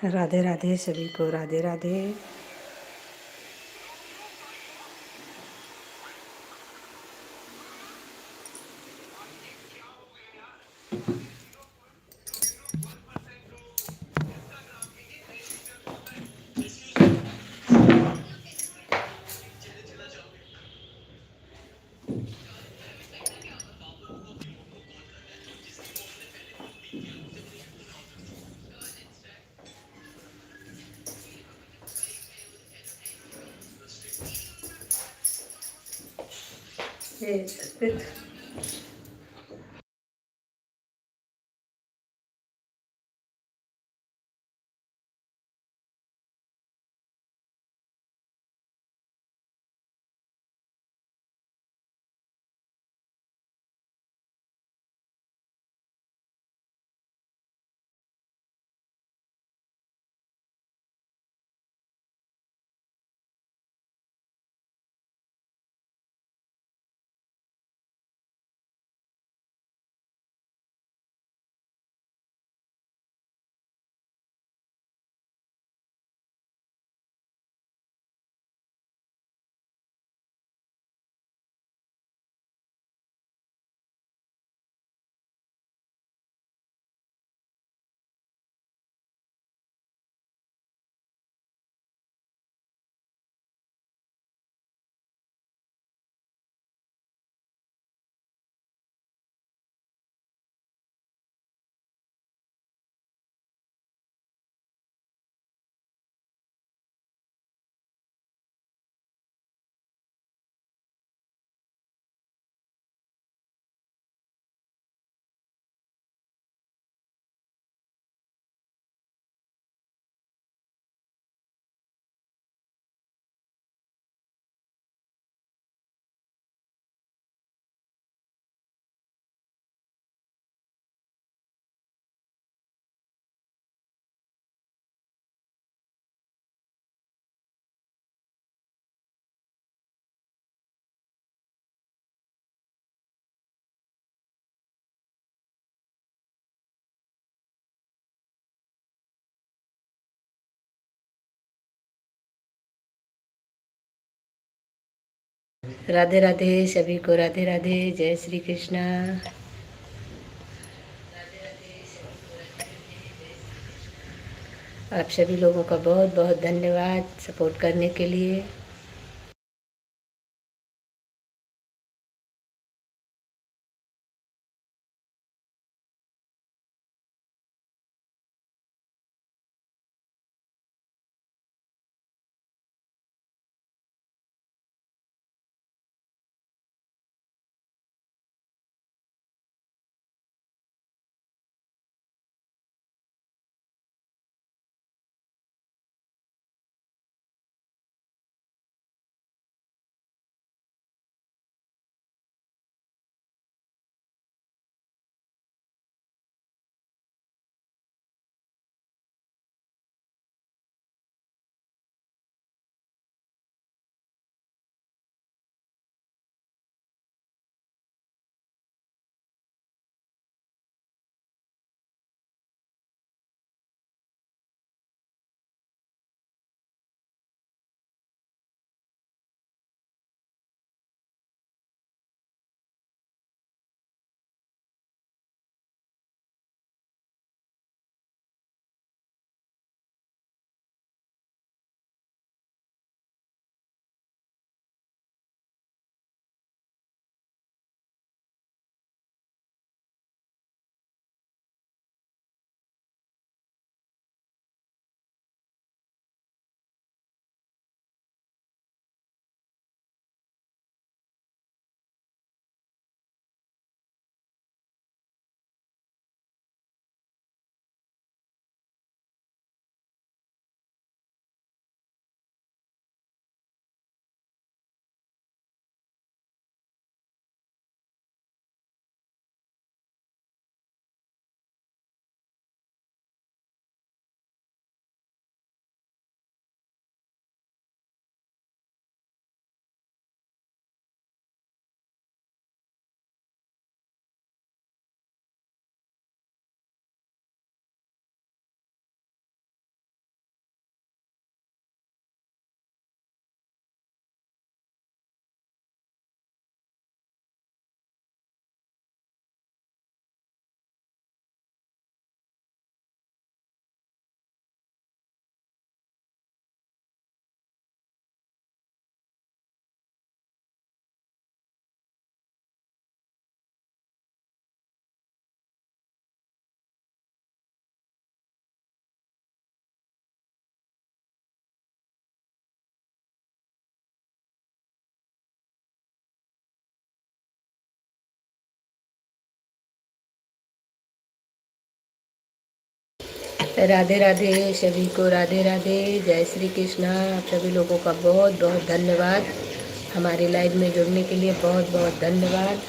राधे राधे सभी को, राधे राधे। ये जसप्रीत, राधे राधे सभी को, राधे राधे। जय श्री कृष्णा। आप सभी लोगों का बहुत बहुत धन्यवाद सपोर्ट करने के लिए। राधे राधे सभी को, राधे राधे, जय श्री कृष्णा। आप सभी लोगों का बहुत बहुत धन्यवाद। हमारी लाइव में जुड़ने के लिए बहुत बहुत धन्यवाद।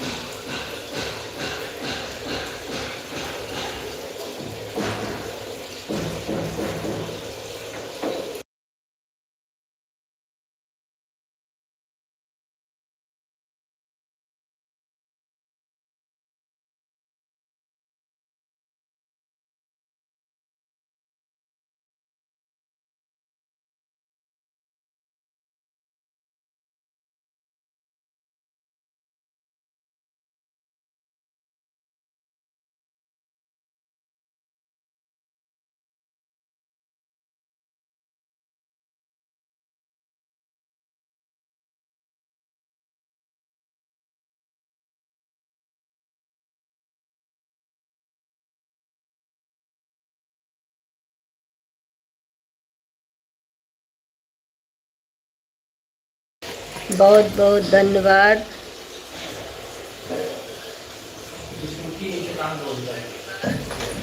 बहुत बहुत धन्यवाद।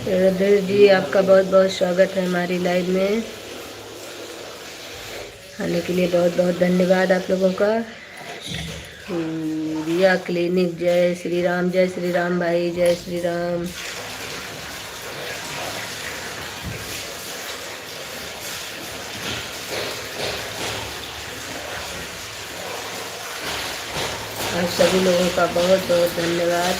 रणधीर जी, आपका बहुत बहुत स्वागत है हमारी लाइव में आने के लिए। बहुत बहुत धन्यवाद आप लोगों का। रिया क्लिनिक, जय श्री राम भाई, जय श्री राम। आप सभी लोगों का बहुत बहुत धन्यवाद।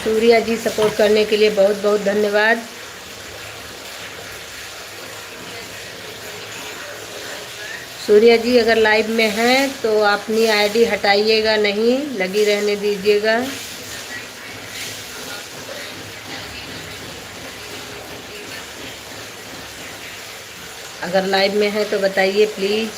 सूर्या जी, सपोर्ट करने के लिए बहुत बहुत धन्यवाद। सूर्या जी, अगर लाइव में हैं तो अपनी आईडी हटाइएगा नहीं, लगी रहने दीजिएगा। अगर लाइव में है तो बताइए प्लीज़।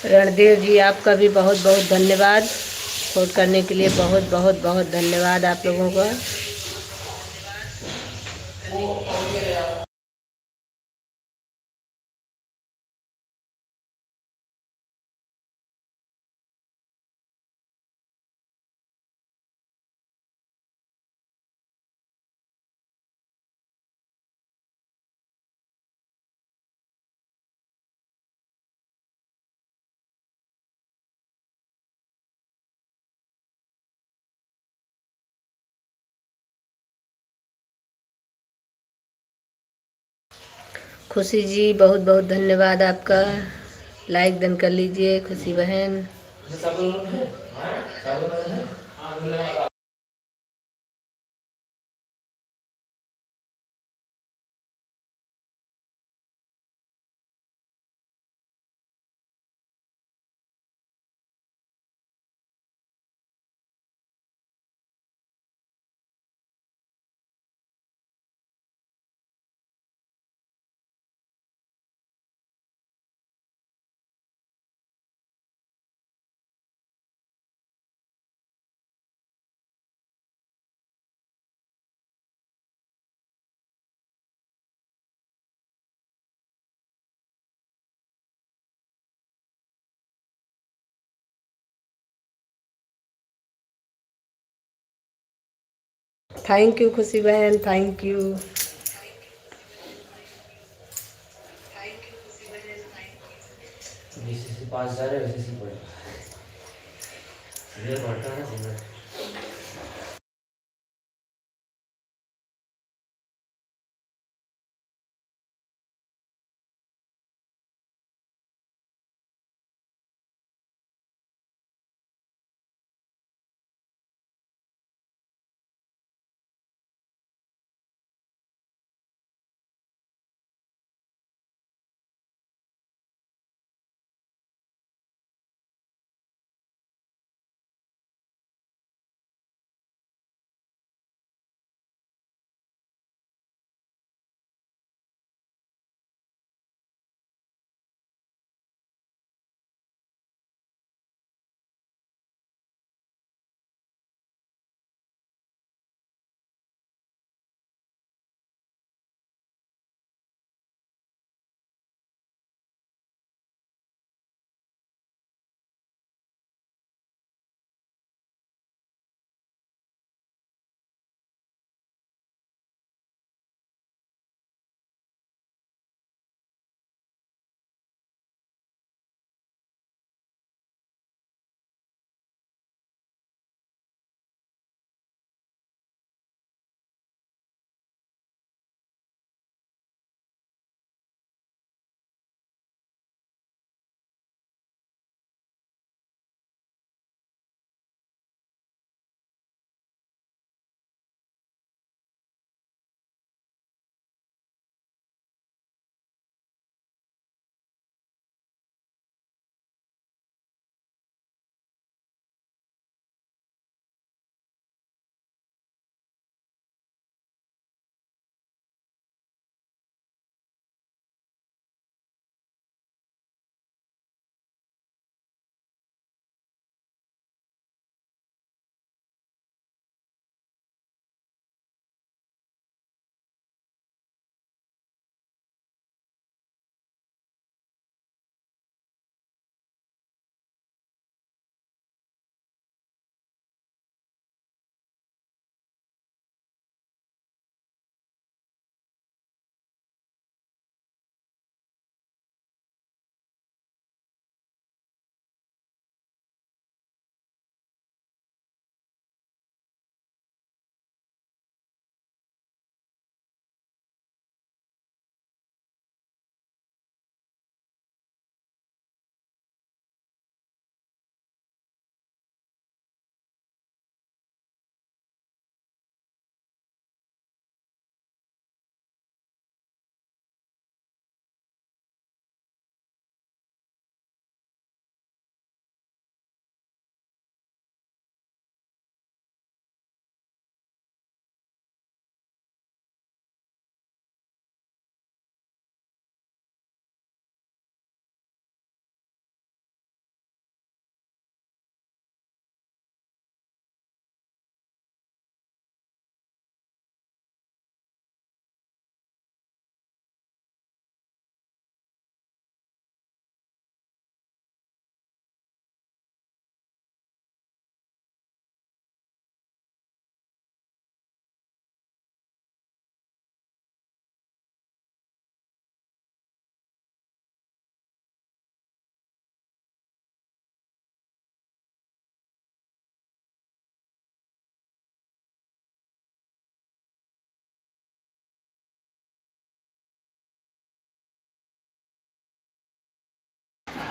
रणधीर जी, आपका भी बहुत बहुत धन्यवाद। सपोर्ट करने के लिए बहुत बहुत बहुत धन्यवाद आप लोगों का। खुशी जी, बहुत बहुत धन्यवाद आपका। लाइक डन कर लीजिए खुशी बहन। थैंक यू खुशी बहन, थैंक यू। जैसे पास जा रहे वैसे पढ़ पढ़ता है ना।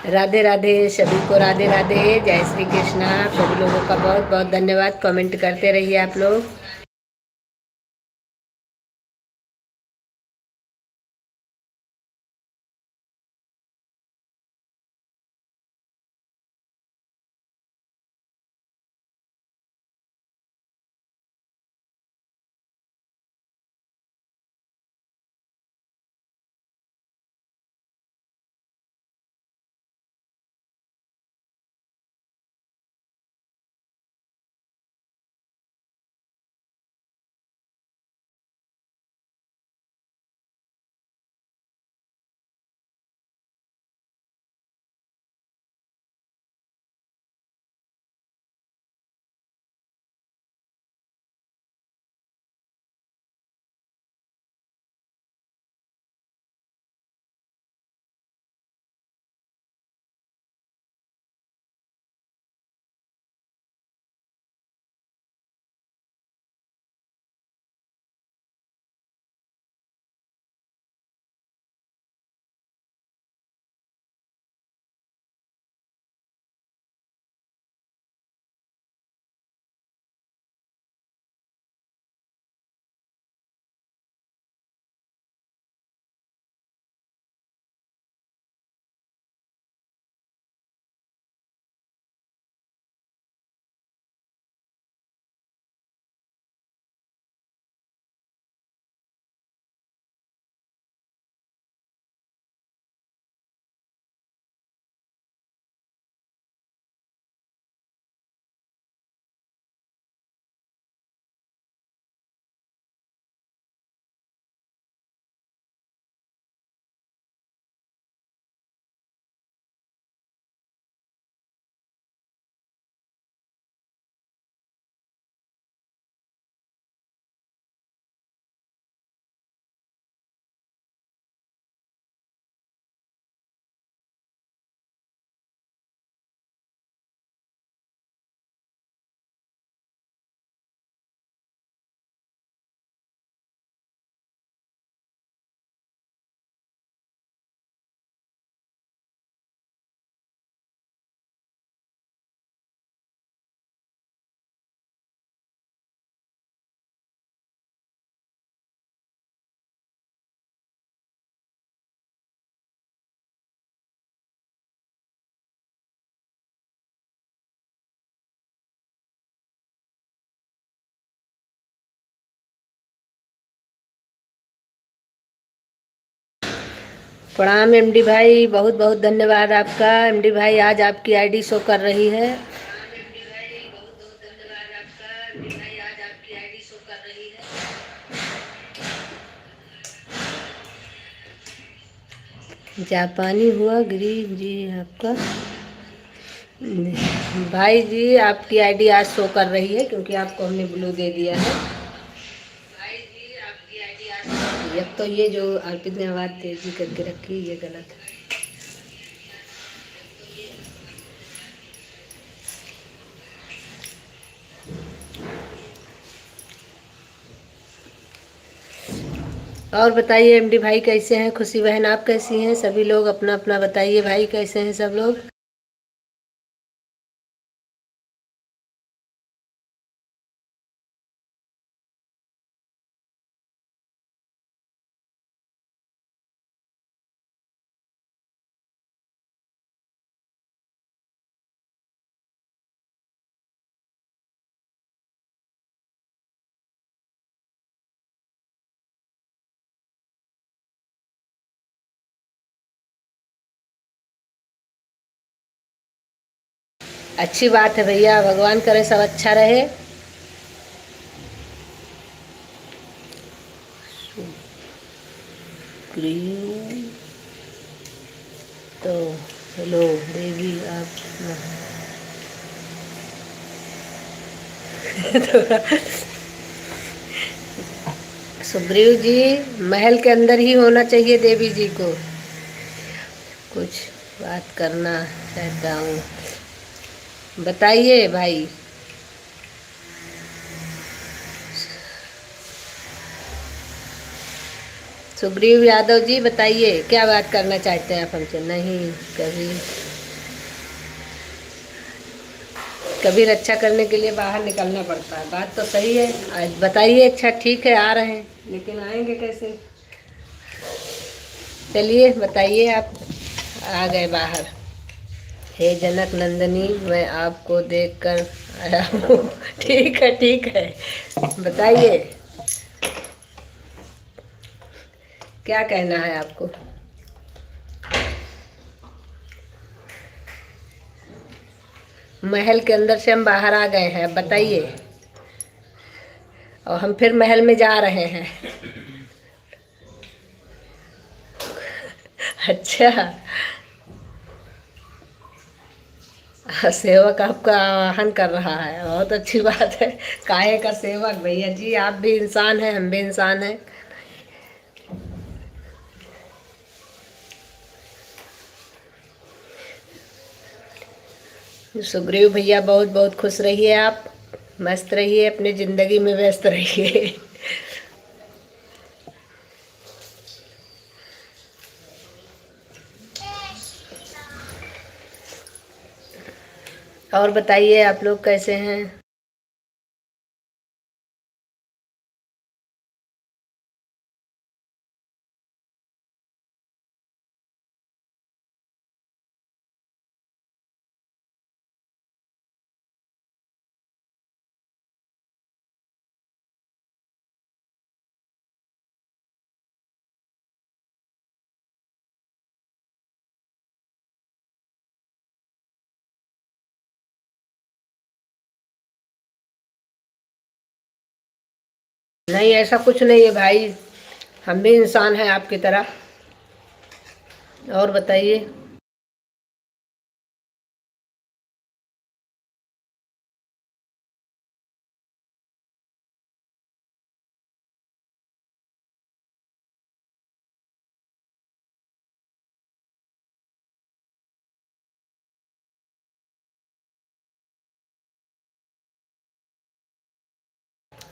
राधे राधे सभी को, राधे राधे, जय श्री कृष्णा। सभी लोगों का बहुत बहुत धन्यवाद। कमेंट करते रहिए आप लोग। प्रणाम एमडी भाई, बहुत बहुत धन्यवाद आपका। एमडी भाई आज आपकी आईडी शो कर रही है। जापानी हुआ गिरी जी आपका। भाई जी आपकी आईडी आज शो कर रही है क्योंकि आपको हमने ब्लू दे दिया है। अब तो ये जो अर्पित ने आवाज़ तेजी करके रखी ये गलत है। और बताइए एमडी भाई कैसे हैं? खुशी बहन आप कैसी हैं? सभी लोग अपना अपना बताइए भाई, कैसे हैं सब लोग? अच्छी बात है भैया, भगवान करे सब अच्छा रहे। तो हेलो देवी आप सुग्रीव जी महल के अंदर ही होना चाहिए देवी जी को। कुछ बात करना चाहता हूँ, बताइए भाई। सुग्रीव यादव जी बताइए क्या बात करना चाहते हैं आप हमसे? नहीं कभी कभी रक्षा करने के लिए बाहर निकलना पड़ता है। बात तो सही है। आज बताइए, अच्छा ठीक है आ रहे हैं, लेकिन आएंगे कैसे? चलिए बताइए, आप आ गए बाहर। हे जनक नंदिनी, मैं आपको देखकर आया हूँ। ठीक है ठीक है, बताइए क्या कहना है आपको। महल के अंदर से हम बाहर आ गए हैं, बताइए। और हम फिर महल में जा रहे हैं। अच्छा, सेवक आपका आह्वान कर रहा है, बहुत अच्छी बात है। काहे का सेवक भैया जी, आप भी इंसान हैं, हम भी इंसान हैं। सुग्रीव भैया बहुत बहुत खुश रहिए, आप मस्त रहिए, अपनी जिंदगी में व्यस्त रहिए। और बताइए आप लोग कैसे हैं। नहीं, ऐसा कुछ नहीं है भाई, हम भी इंसान हैं आपकी तरह। और बताइए।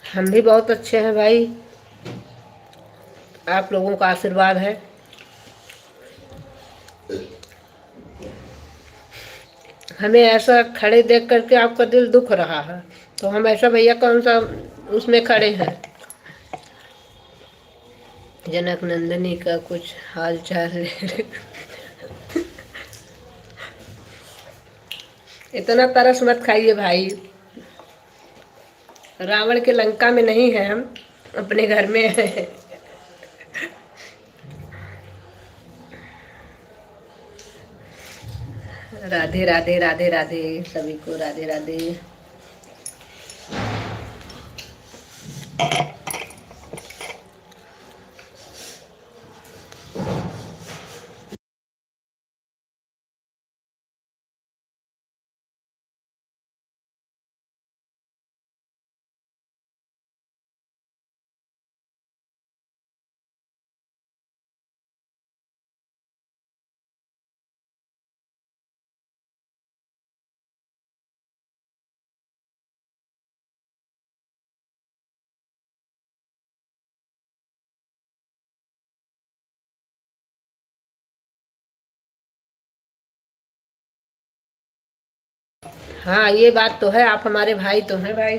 हम भी बहुत अच्छे हैं भाई, आप लोगों का आशीर्वाद है। हमें ऐसा खड़े देख करके आपका दिल दुख रहा है, तो हम ऐसा भैया कौन सा उसमें खड़े हैं। जनक नंदिनी का कुछ हाल चाल। इतना तरस मत खाइए भाई, रावण के लंका में नहीं है, हम अपने घर में हैं। राधे राधे राधे राधे, सभी को राधे राधे। हाँ ये बात तो है, आप हमारे भाई तो हैं भाई,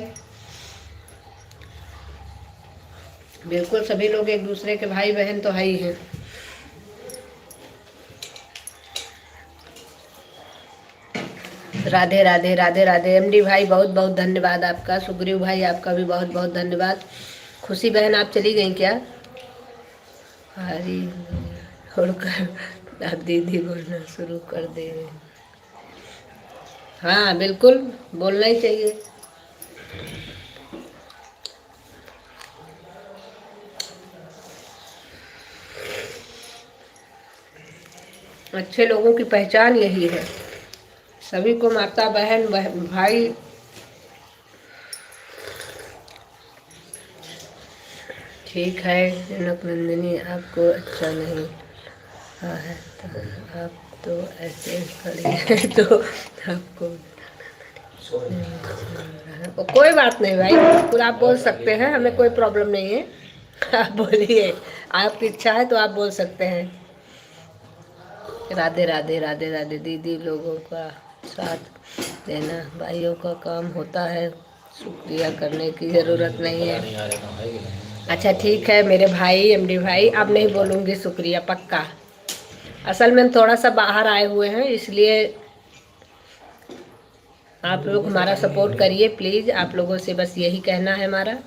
बिल्कुल सभी लोग एक दूसरे के भाई बहन तो है ही हैं। राधे राधे राधे राधे। एमडी भाई बहुत बहुत धन्यवाद आपका। सुग्रीव भाई आपका भी बहुत बहुत धन्यवाद। खुशी बहन आप चली गई क्या? हरी छोड़कर आप दीदी बोलना शुरू कर दे। हाँ बिल्कुल, बोलना ही चाहिए। अच्छे लोगों की पहचान यही है, सभी को माता बहन भाई। ठीक है जनक नंदिनी, आपको अच्छा नहीं है तो आप तो ऐसे खड़े हैं तो आपको कोई बात नहीं भाई, बिल्कुल आप बोल सकते हैं, हमें कोई प्रॉब्लम नहीं है। आप बोलिए, आपकी इच्छा है तो आप बोल सकते हैं। राधे राधे राधे राधे दीदी लोगों का साथ देना, भाइयों का काम होता है, शुक्रिया करने की ज़रूरत नहीं है। नहीं आ रहा है कि नहीं? अच्छा ठीक है मेरे भाई, एमडी भाई, अब नहीं बोलूँगी शुक्रिया, पक्का। असल में हम थोड़ा सा बाहर आए हुए हैं, इसलिए आप लोग हमारा सपोर्ट करिए प्लीज़। आप लोगों से बस यही कहना है हमारा।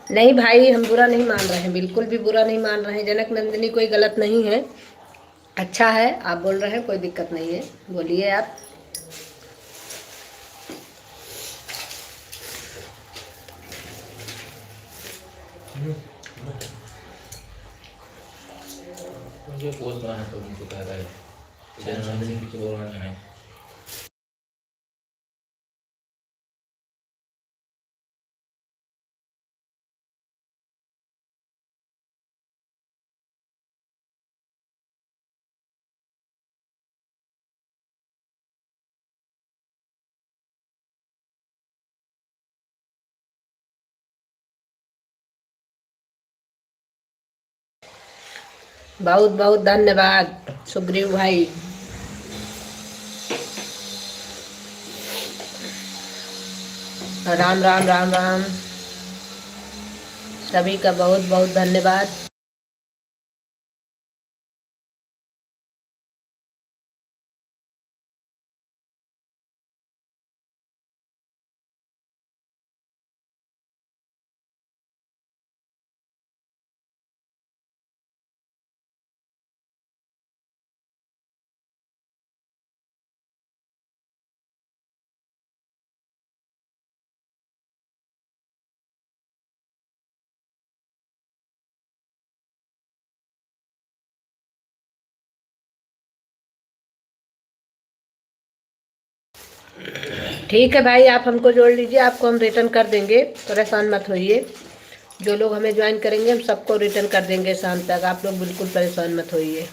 नहीं भाई, हम बुरा नहीं मान रहे हैं, बिल्कुल भी बुरा नहीं मान रहे हैं। जनक नंदिनी कोई गलत नहीं है, अच्छा है। आप बोल रहे हैं, कोई दिक्कत नहीं है, बोलिए आप। मुझे पोस्ट बनाना तो उनको कह रहा है, नंदिनी पीछे बोल रहा है। बहुत बहुत धन्यवाद सुग्रीव भाई। राम राम राम राम, सभी का बहुत बहुत धन्यवाद। ठीक है भाई, आप हमको जोड़ लीजिए, आपको हम रिटर्न कर देंगे, परेशान मत होइए। जो लोग हमें ज्वाइन करेंगे हम सबको रिटर्न कर देंगे शाम तक, आप लोग बिल्कुल परेशान मत होइए।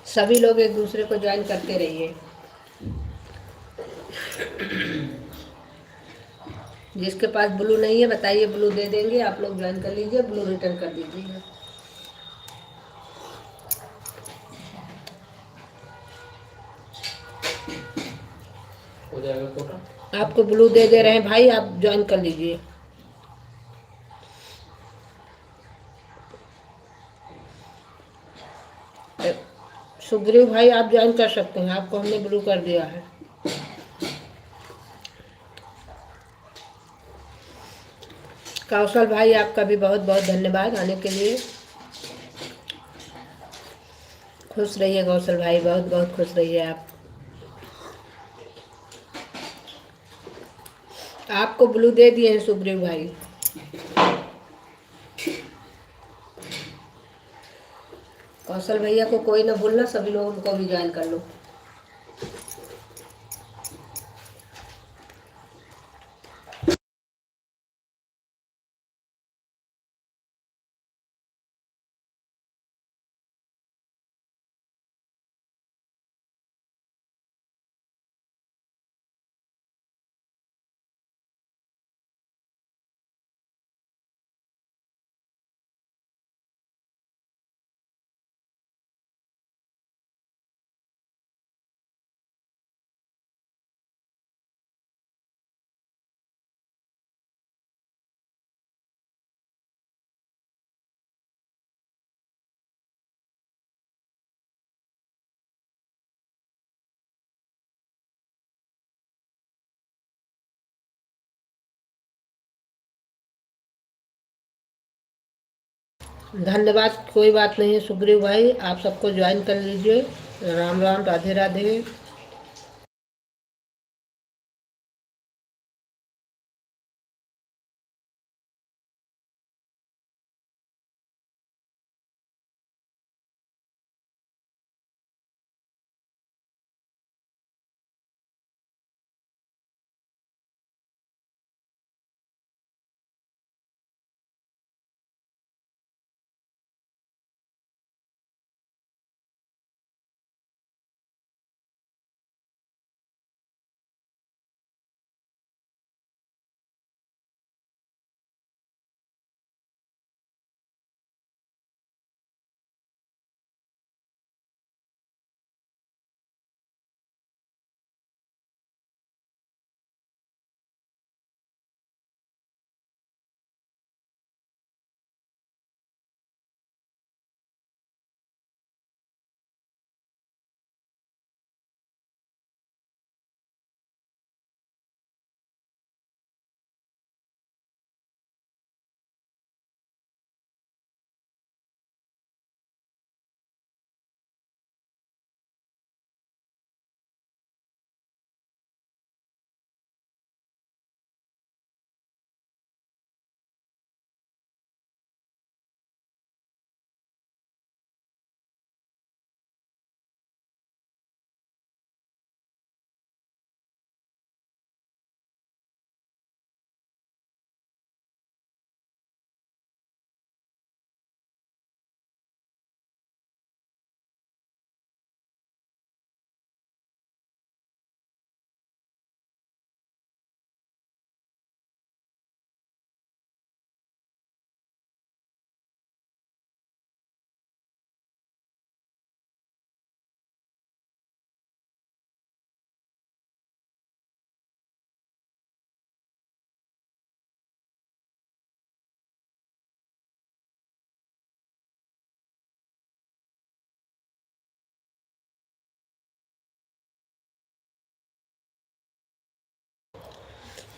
सभी लोग एक दूसरे को ज्वाइन करते रहिए। जिसके पास ब्लू नहीं है बताइए, ब्लू दे देंगे, आप लोग ज्वाइन कर लीजिए, ब्लू रिटर्न कर दीजिएगा। हो जाएगा कोटा। आपको ब्लू दे रहे हैं भाई, आप ज्वाइन कर लीजिए। सुग्रीव भाई आप ज्वाइन कर सकते हैं, आपको हमने ब्लू कर दिया है। कौशल भाई आपका भी बहुत बहुत धन्यवाद आने के लिए। खुश रहिए कौशल भाई, बहुत बहुत खुश रहिए आप। आपको ब्लू दे दिए हैं सुग्रीव भाई। कौशल भैया को कोई ना भूलना, सभी लोग उनको भी ज्वाइन कर लो। धन्यवाद, कोई बात नहीं है सुग्रीव भाई, आप सबको ज्वाइन कर लीजिए। राम राम, राधे राधे।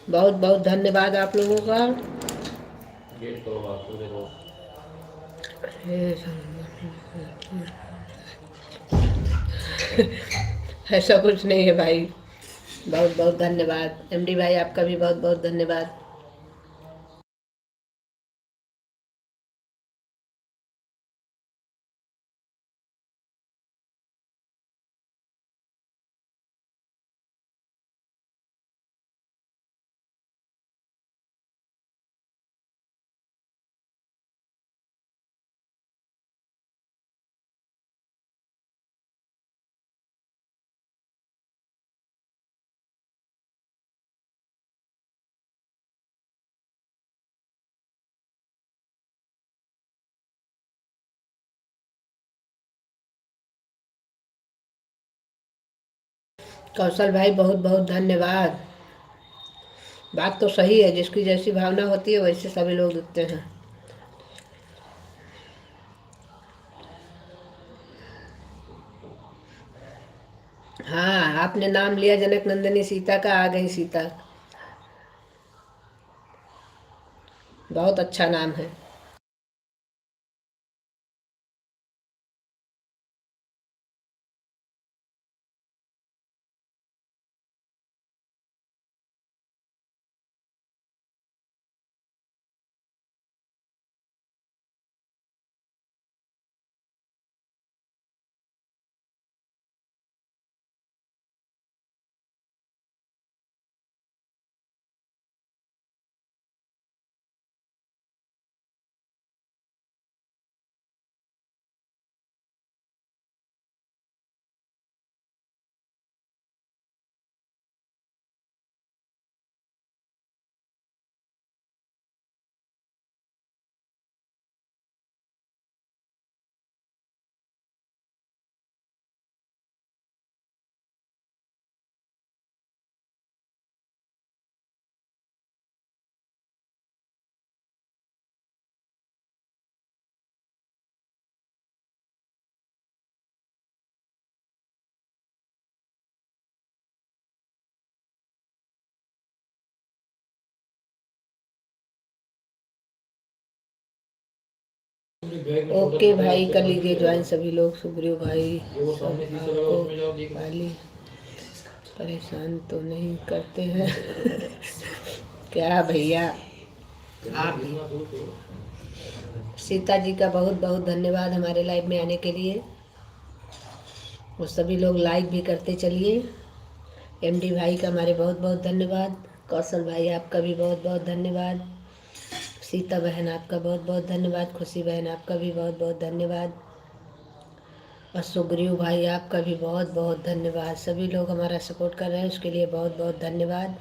बहुत बहुत धन्यवाद आप लोगों का। गेट करो आप पूरे को। ऐसा कुछ नहीं है भाई, बहुत बहुत धन्यवाद। एमडी भाई आपका भी बहुत बहुत धन्यवाद। कौशल भाई बहुत बहुत धन्यवाद। बात तो सही है, जिसकी जैसी भावना होती है वैसे सभी लोग दिखते हैं। हाँ, आपने नाम लिया जनक नंदिनी सीता का, आ गई सीता। बहुत अच्छा नाम है। ओके भाई, कर लीजिए ज्वाइन सभी लोग। सुग्रीव भाई वो सब सामने शीशा लगा, आपको उसमें जाओ देखो। पाली परेशान तो नहीं करते हैं? क्या भैया, आप ही। सीता जी का बहुत बहुत धन्यवाद हमारे लाइव में आने के लिए। वो सभी लोग लाइक भी करते चलिए। एमडी भाई का हमारे बहुत बहुत धन्यवाद। कौशल भाई आपका भी बहुत बहुत धन्यवाद। सीता बहन आपका बहुत बहुत धन्यवाद। खुशी बहन आपका भी बहुत बहुत धन्यवाद। और सुग्रीव भाई आपका भी बहुत बहुत धन्यवाद। सभी लोग हमारा सपोर्ट कर रहे हैं, उसके लिए बहुत बहुत धन्यवाद।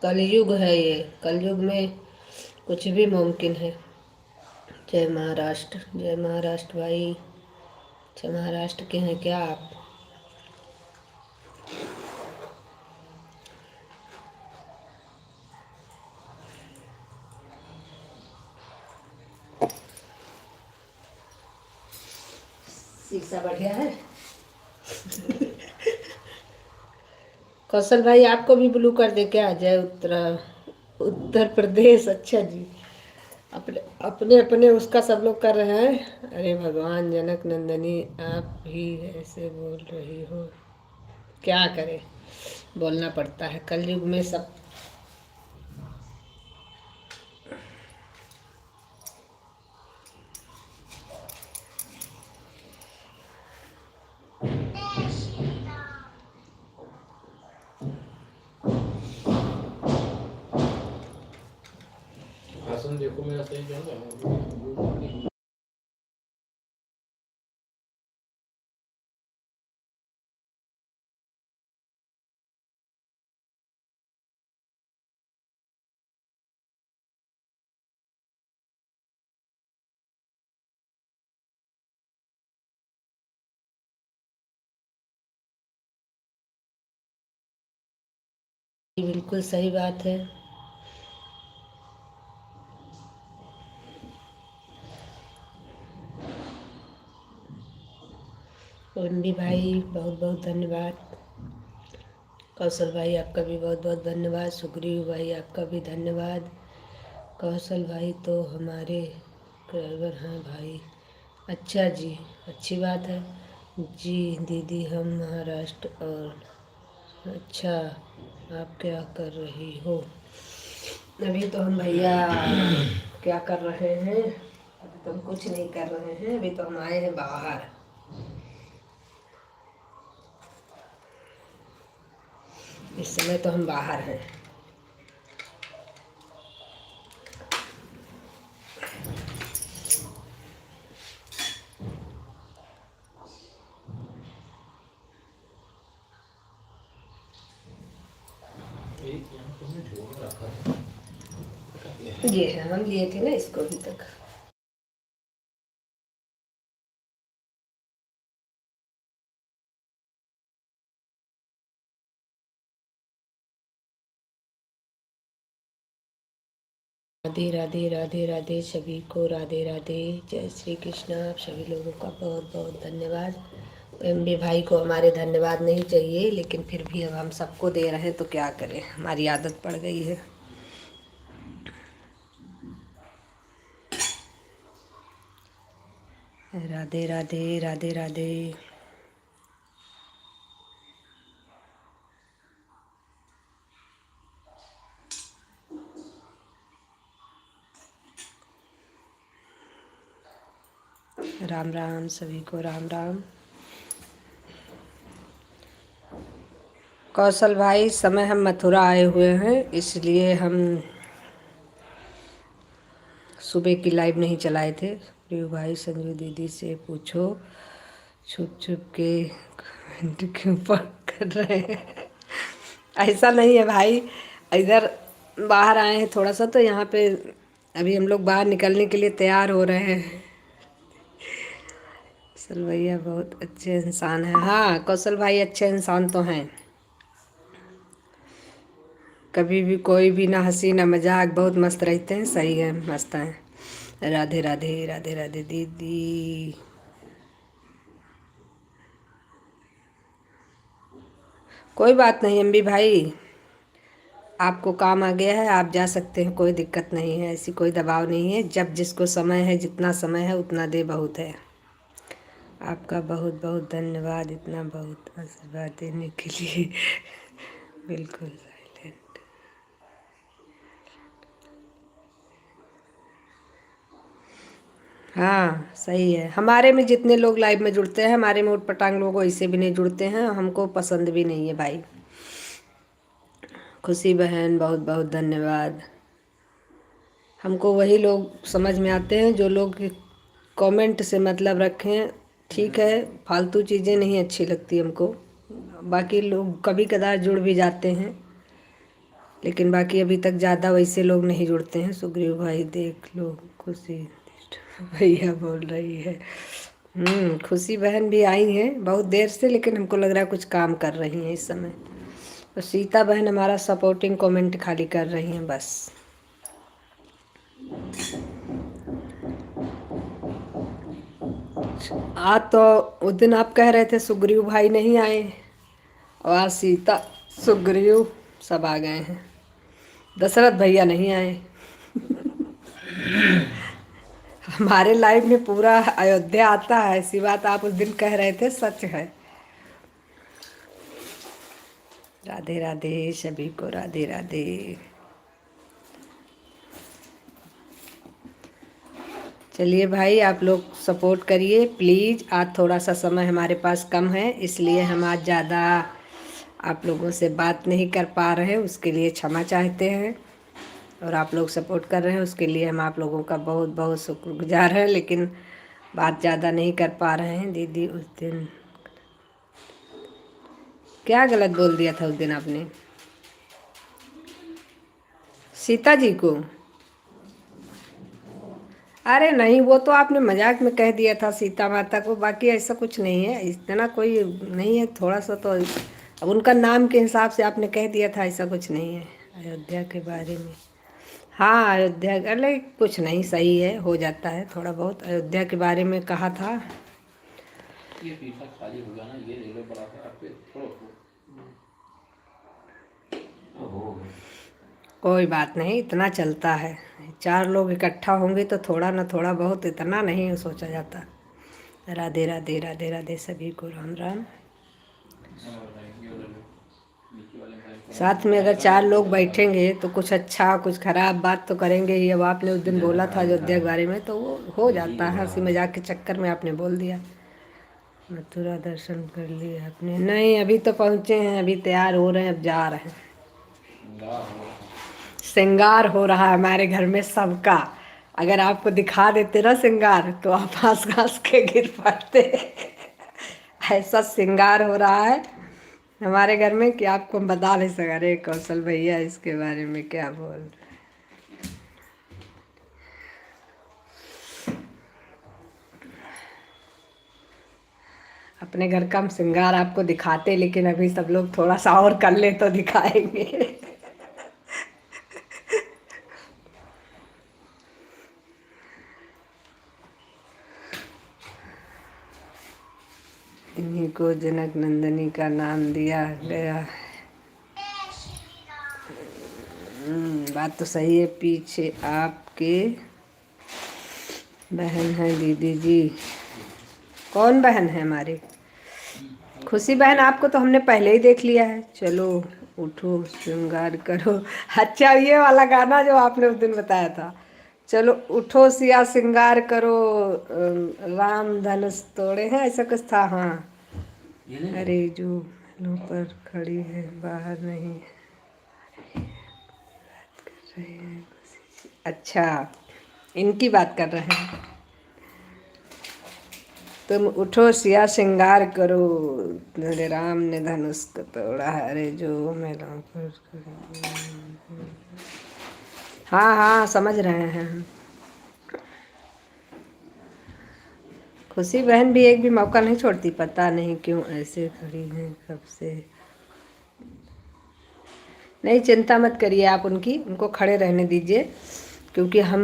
कलयुग है ये, कलयुग में कुछ भी मुमकिन है। जय महाराष्ट्र, जय महाराष्ट्र भाई। अच्छा, महाराष्ट्र के हैं क्या आप? शीशा बढ़िया है। कौशल भाई आपको भी ब्लू कर दे क्या? जय उत्तर प्रदेश। अच्छा जी, अपने अपने अपने उसका सब लोग कर रहे हैं। अरे भगवान, जनक नंदनी आप भी ऐसे बोल रही हो, क्या करें, बोलना पड़ता है कलयुग में सब। आसन देखो मेरा सही चल रहा है। बिल्कुल सही बात है। एमडी भाई बहुत बहुत धन्यवाद। कौशल भाई आपका भी बहुत बहुत धन्यवाद। सुग्रीव भाई आपका भी धन्यवाद। कौशल भाई तो हमारे ड्राइवर हैं भाई। अच्छा जी, अच्छी बात है जी। दीदी हम महाराष्ट्र। और अच्छा, आप क्या कर रही हो? अभी तो हम भैया क्या कर रहे हैं? अभी तो हम कुछ नहीं कर रहे हैं, अभी तो हम आए हैं बाहर। इस समय तो हम बाहर हैं। एक यहाँ तुमने ढोल रखा था। ये है, हम लिए थे ना इसको अभी तक। राधे राधे राधे राधे सभी को, राधे राधे, जय श्री कृष्ण। आप सभी लोगों का बहुत बहुत धन्यवाद। एमडी भाई को हमारे धन्यवाद नहीं चाहिए, लेकिन फिर भी अब हम सबको दे रहे हैं तो क्या करें, हमारी आदत पड़ गई है। राधे राधे राधे राधे। राम राम सभी को, राम राम। कौशल भाई, समय हम मथुरा आए हुए हैं, इसलिए हम सुबह की लाइव नहीं चलाए थे। प्रिय भाई, संजू दीदी से पूछो छुप छुप के कमेंट क्यों कर रहे हैं? ऐसा नहीं है भाई, इधर बाहर आए हैं थोड़ा सा, तो यहाँ पे अभी हम लोग बाहर निकलने के लिए तैयार हो रहे हैं। कौशल भैया बहुत अच्छे इंसान हैं। हाँ, कौशल भाई अच्छे इंसान तो हैं। कभी भी कोई भी ना हंसी ना मजाक, बहुत मस्त रहते हैं। सही है, मस्त हैं। राधे राधे राधे राधे दीदी। कोई बात नहीं अम्बी भाई, आपको काम आ गया है, आप जा सकते हैं, कोई दिक्कत नहीं है, ऐसी कोई दबाव नहीं है। जब जिसको समय है, जितना समय है उतना दे, बहुत है। आपका बहुत बहुत धन्यवाद इतना बहुत आशीर्वाद देने के लिए। बिल्कुल साइलेंट। हाँ सही है। हमारे में जितने लोग लाइव में जुड़ते हैं, हमारे में उटपटांग लोग ऐसे भी नहीं जुड़ते हैं, हमको पसंद भी नहीं है भाई। खुशी बहन बहुत बहुत धन्यवाद। हमको वही लोग समझ में आते हैं जो लोग कमेंट से मतलब रखें, ठीक है। फालतू चीज़ें नहीं अच्छी लगती हमको। बाकी लोग कभी कदार जुड़ भी जाते हैं, लेकिन बाकी अभी तक ज़्यादा वैसे लोग नहीं जुड़ते हैं। सुग्रीव भाई देख लो, खुशी भैया बोल रही है। खुशी बहन भी आई हैं बहुत देर से, लेकिन हमको लग रहा है कुछ काम कर रही हैं इस समय। तो सीता बहन हमारा सपोर्टिंग कमेंट खाली कर रही हैं बस। आज तो उस दिन आप कह रहे थे सुग्रीव भाई नहीं आए, और आज सीता सुग्रीव सब आ गए हैं। दशरथ भैया नहीं आए। हमारे लाइव में पूरा अयोध्या आता है, ऐसी बात आप उस दिन कह रहे थे, सच है। राधे राधे सभी को, राधे राधे। चलिए भाई, आप लोग सपोर्ट करिए प्लीज़। आज थोड़ा सा समय हमारे पास कम है, इसलिए हम आज ज़्यादा आप लोगों से बात नहीं कर पा रहे हैं, उसके लिए क्षमा चाहते हैं। और आप लोग सपोर्ट कर रहे हैं, उसके लिए हम आप लोगों का बहुत बहुत शुक्रगुजार हैं। लेकिन बात ज़्यादा नहीं कर पा रहे हैं। दीदी उस दिन क्या गलत बोल दिया था उस दिन आपने सीता जी को? अरे नहीं, वो तो आपने मजाक में कह दिया था सीता माता को, बाकी ऐसा कुछ नहीं है, इतना कोई नहीं है। थोड़ा सा तो अब उनका नाम के हिसाब से आपने कह दिया था, ऐसा कुछ नहीं है अयोध्या के बारे में। हाँ अयोध्या, अरे कुछ नहीं, सही है, हो जाता है थोड़ा बहुत। अयोध्या के बारे में कहा था। ये पीछा खाली हो गया ना, ये ले लो बड़ा सा आप पे थोड़ा ओहो। कोई बात नहीं, इतना चलता है। 4 लोग इकट्ठा होंगे तो थोड़ा ना थोड़ा बहुत, इतना नहीं सोचा जाता। राधे राधे राधे राधे सभी को, राम राम। साथ में अगर 4 लोग बैठेंगे तो कुछ अच्छा कुछ खराब बात तो करेंगे ही। अब आपने उस दिन बोला था अयोध्या के बारे में, तो वो हो जाता है, हंसी मजाक के चक्कर में आपने बोल दिया। मथुरा दर्शन कर लिया आपने? नहीं, अभी तो पहुँचे हैं, अभी तैयार हो रहे हैं, अब जा रहे हैं। श्रृंगार हो रहा है हमारे घर में सबका। अगर आपको दिखा देते ना श्रृंगार, तो आप हंस हंस के गिर पड़ते। ऐसा श्रृंगार हो रहा है हमारे घर में कि आपको हम बता नहीं सका। अरे कौशल भैया इसके बारे में क्या बोल। अपने घर का हम श्रृंगार आपको दिखाते, लेकिन अभी सब लोग थोड़ा सा और कर ले तो दिखाएंगे। इन्हीं को जनक नंदिनी का नाम दिया गया। बात तो सही है। पीछे आपके बहन है दीदी जी। कौन बहन है हमारी? खुशी बहन, आपको तो हमने पहले ही देख लिया है। चलो उठो श्रृंगार करो। अच्छा, ये वाला गाना जो आपने उस दिन बताया था, चलो उठो सिया श्रृंगार करो, राम धनुष तोड़े हैं, ऐसा कुछ था। हाँ, अरे जो महलों पर खड़ी है, बाहर नहीं बात कर रहे हैं। अच्छा, इनकी बात कर रहे हैं। तुम उठो सिया श्रृंगार करो, मेरे राम ने धनुष को तोड़ा है, अरे जो महलों पर खड़ी। हाँ हाँ समझ रहे हैं। खुशी बहन भी एक भी मौका नहीं छोड़ती, पता नहीं क्यों ऐसे खड़ी हैं कब से। नहीं, चिंता मत करिए आप उनकी, उनको खड़े रहने दीजिए, क्योंकि हम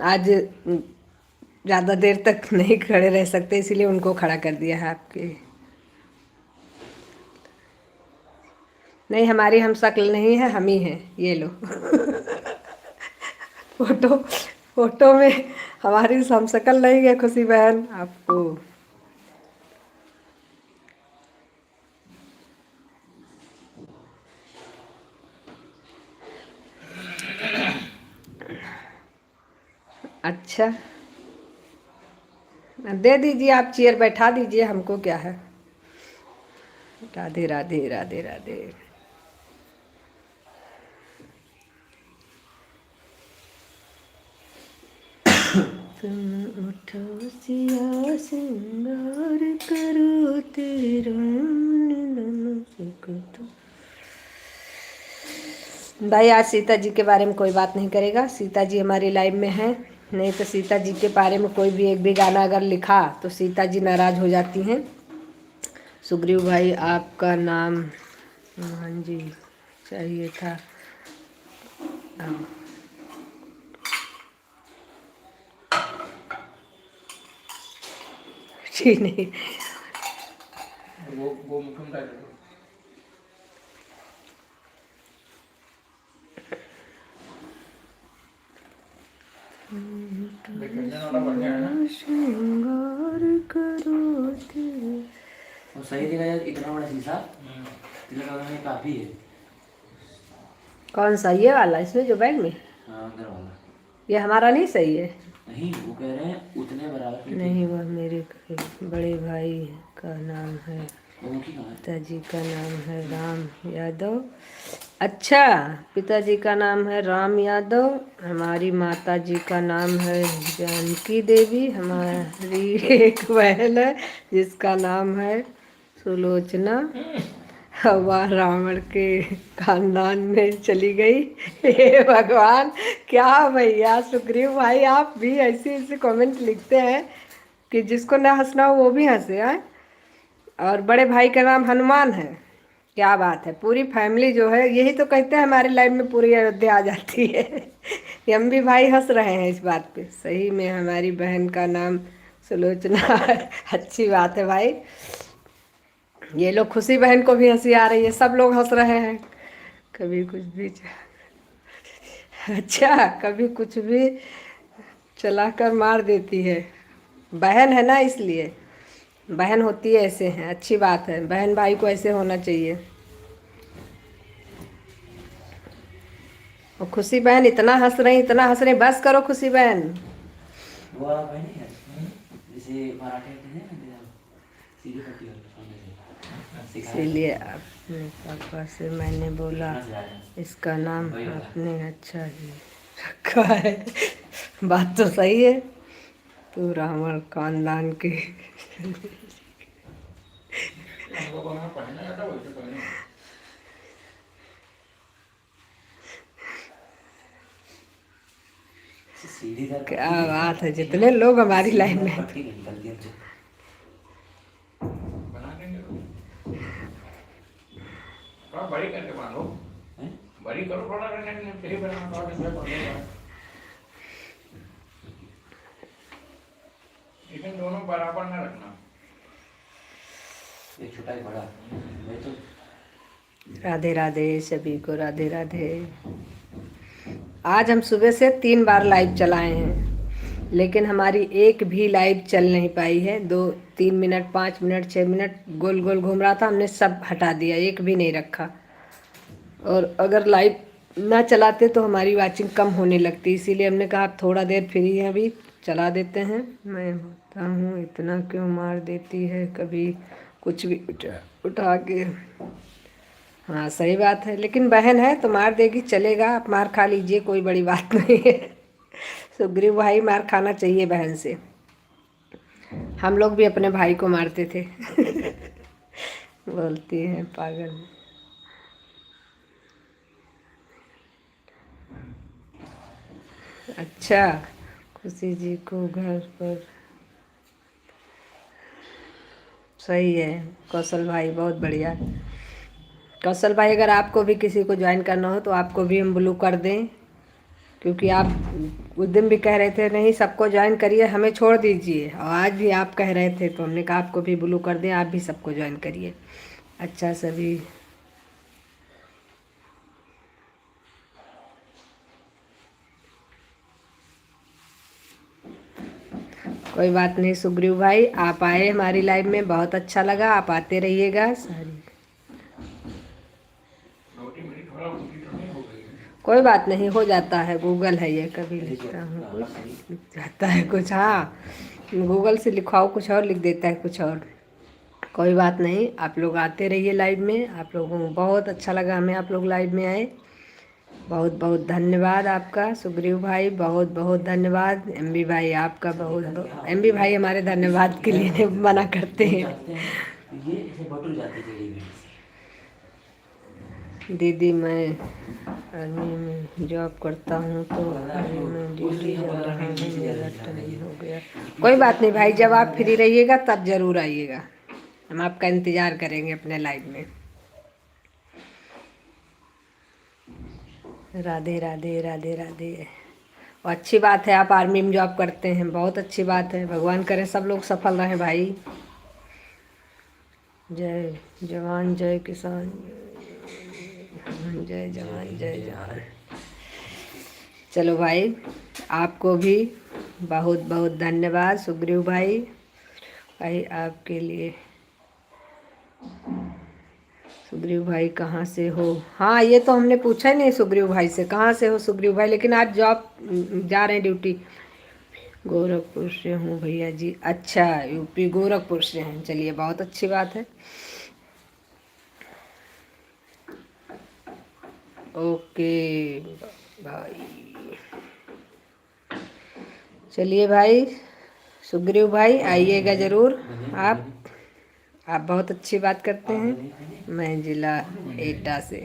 आज ज़्यादा देर तक नहीं खड़े रह सकते, इसीलिए उनको खड़ा कर दिया है आपके। नहीं, हमारी हम शक्ल नहीं है, हम ही हैं, ये लो। फोटो फोटो में हमारी हम शक्ल नहीं है खुशी बहन आपको। अच्छा, दे दीजिए, आप चेयर बैठा दीजिए, हमको क्या है। राधे राधे राधे राधे। तुम उठो सिया सिंगार करो तेरा भाई, आज सीता जी के बारे में कोई बात नहीं करेगा। सीता जी हमारी लाइफ में है, नहीं तो सीता जी के बारे में कोई भी एक भी गाना अगर लिखा तो सीता जी नाराज हो जाती हैं। सुग्रीव भाई, आपका नाम हाँ जी चाहिए था। जी नहीं, वो मुखम डाल दो। श्रृंगार करो तेरे। और सही दिखा यार, इतना बड़ा शीशा तिलक लगाने में काफी है। कौन सा, ये वाला इसमें जो बैग में? हाँ, अंदर वाला। ये हमारा नहीं सही है। नहीं, वो कह रहे हैं उतने बराबर की नहीं, वह मेरे बड़े भाई का नाम है, उनकी कहाँ है? पिताजी का नाम है राम यादव। अच्छा, पिताजी का नाम है राम यादव, हमारी माता जी का नाम है जानकी देवी, हमारी एक बहन है जिसका नाम है सुलोचना, वह रावण के खानदान में चली गई। हे भगवान, क्या भैया सुग्रीव भाई, आप भी ऐसे ऐसे कमेंट लिखते हैं कि जिसको ना हंसना हो वो भी हंसे हैं। और बड़े भाई का नाम हनुमान है, क्या बात है। पूरी फैमिली जो है, यही तो कहते हैं हमारी लाइफ में पूरी अयोध्या आ जाती है। ये हम भी भाई हंस रहे हैं इस बात पे। सही में हमारी बहन का नाम सुलोचना है। अच्छी बात है भाई। ये लोग, खुशी बहन को भी हंसी आ रही है, सब लोग हंस रहे हैं। कभी कुछ भी अच्छा, कभी कुछ भी चलाकर मार देती है। बहन है ना, इसलिए बहन होती है ऐसे हैं। अच्छी बात है, बहन भाई को ऐसे होना चाहिए। और खुशी बहन इतना हंस रही, इतना हंस रही, बस करो खुशी बहन। वो वाला भाई नहीं है जैसे मराठी में है ना, सीधी पट्टी वाला सामने से सिखाया इसीलिए अपने पापा से मैंने बोला कितना सिखाया है। इसका नाम वही वाला। आपने अच्छा ही रखा है। बात तो सही है, तू रावण खानदान के। सीधी दर क्या पट्टी बात है, थी जितने ना, लोग हमारी सीधी लाइन दर में हैं। पट्टी निकल गई हमसे। बना देंगे थोड़ा बड़ी करके बांधो, हैं? बड़ी करो थोड़ा, नहीं बनाना थोड़ा इसमें पड़ेगा। लेकिन दोनों बराबर ना रखना। एक छोटा एक बड़ा। मैं तो राधे राधे सभी को, राधे राधे। आज हम सुबह से 3 बार लाइव चलाए हैं, लेकिन हमारी एक भी लाइव चल नहीं पाई है। 2-3 मिनट, 5 मिनट, 6 मिनट गोल गोल घूम रहा था, हमने सब हटा दिया, एक भी नहीं रखा। और अगर लाइव ना चलाते तो हमारी वाचिंग कम होने लगती, इसीलिए हमने कहा आप थोड़ा देर फ्री है अभी, चला देते हैं। मैं होता हूँ इतना क्यों मार देती है, कभी कुछ भी उठा के। हाँ सही बात है, लेकिन बहन है तो मार देगी, चलेगा, आप मार खा लीजिए, कोई बड़ी बात नहीं है। सुग्रीव भाई, मार खाना चाहिए बहन से। हम लोग भी अपने भाई को मारते थे। बोलती हैं पागल। अच्छा, खुशी जी को घर पर सही है। कौशल भाई बहुत बढ़िया। कौशल भाई, अगर आपको भी किसी को ज्वाइन करना हो तो आपको भी हम ब्लू कर दें, क्योंकि आप उस दिन भी कह रहे थे नहीं सबको ज्वाइन करिए, हमें छोड़ दीजिए, और आज भी आप कह रहे थे तो हमने कहा आपको भी ब्लू कर दें, आप भी सबको ज्वाइन करिए। अच्छा सभी, कोई बात नहीं सुग्रीव भाई, आप आए हमारी लाइव में, बहुत अच्छा लगा, आप आते रहिएगा। सारी कोई बात नहीं, हो जाता है, गूगल है ये, कभी लिखता हूँ कुछ लिख जाता है कुछ, हाँ गूगल से लिखवाओ कुछ और लिख देता है कुछ और। कोई बात नहीं, आप लोग आते रहिए लाइव में, आप लोगों को बहुत अच्छा लगा हमें आप लोग लाइव में आए। बहुत बहुत धन्यवाद आपका सुग्रीव भाई, बहुत बहुत धन्यवाद। एमबी भाई आपका बहुत, एमबी भाई हमारे धन्यवाद के लिए नहीं मना करते हैं। ये ऐसे बटुर जाते थे रेडीमेड से। दीदी मैं आर्मी में जॉब करता हूँ तो अभी मैं ड्यूटी जा रहा हूँ, मेरा टाइम हो गया। कोई बात नहीं भाई, जब आप फ्री रहिएगा तब जरूर आइएगा, हम आपका इंतज़ार करेंगे अपने लाइव में। राधे राधे राधे राधे। और अच्छी बात है आप आर्मी में जॉब करते हैं, बहुत अच्छी बात है, भगवान करे सब लोग सफल रहें भाई। जय जवान जय किसान, जय जवान जय जवान। चलो भाई, आपको भी बहुत बहुत धन्यवाद सुग्रीव भाई। भाई आपके लिए, सुग्रीव भाई कहाँ से हो? हाँ ये तो हमने पूछा ही नहीं सुग्रीव भाई से, कहाँ से हो सुग्रीव भाई, लेकिन आज जॉब जा रहे हैं ड्यूटी। गोरखपुर से हूँ भैया जी। अच्छा, यूपी गोरखपुर से हैं, चलिए बहुत अच्छी बात है। ओके भाई, चलिए भाई सुग्रीव भाई आइएगा ज़रूर। आप बहुत अच्छी बात करते हैं। मैं जिला एटा से,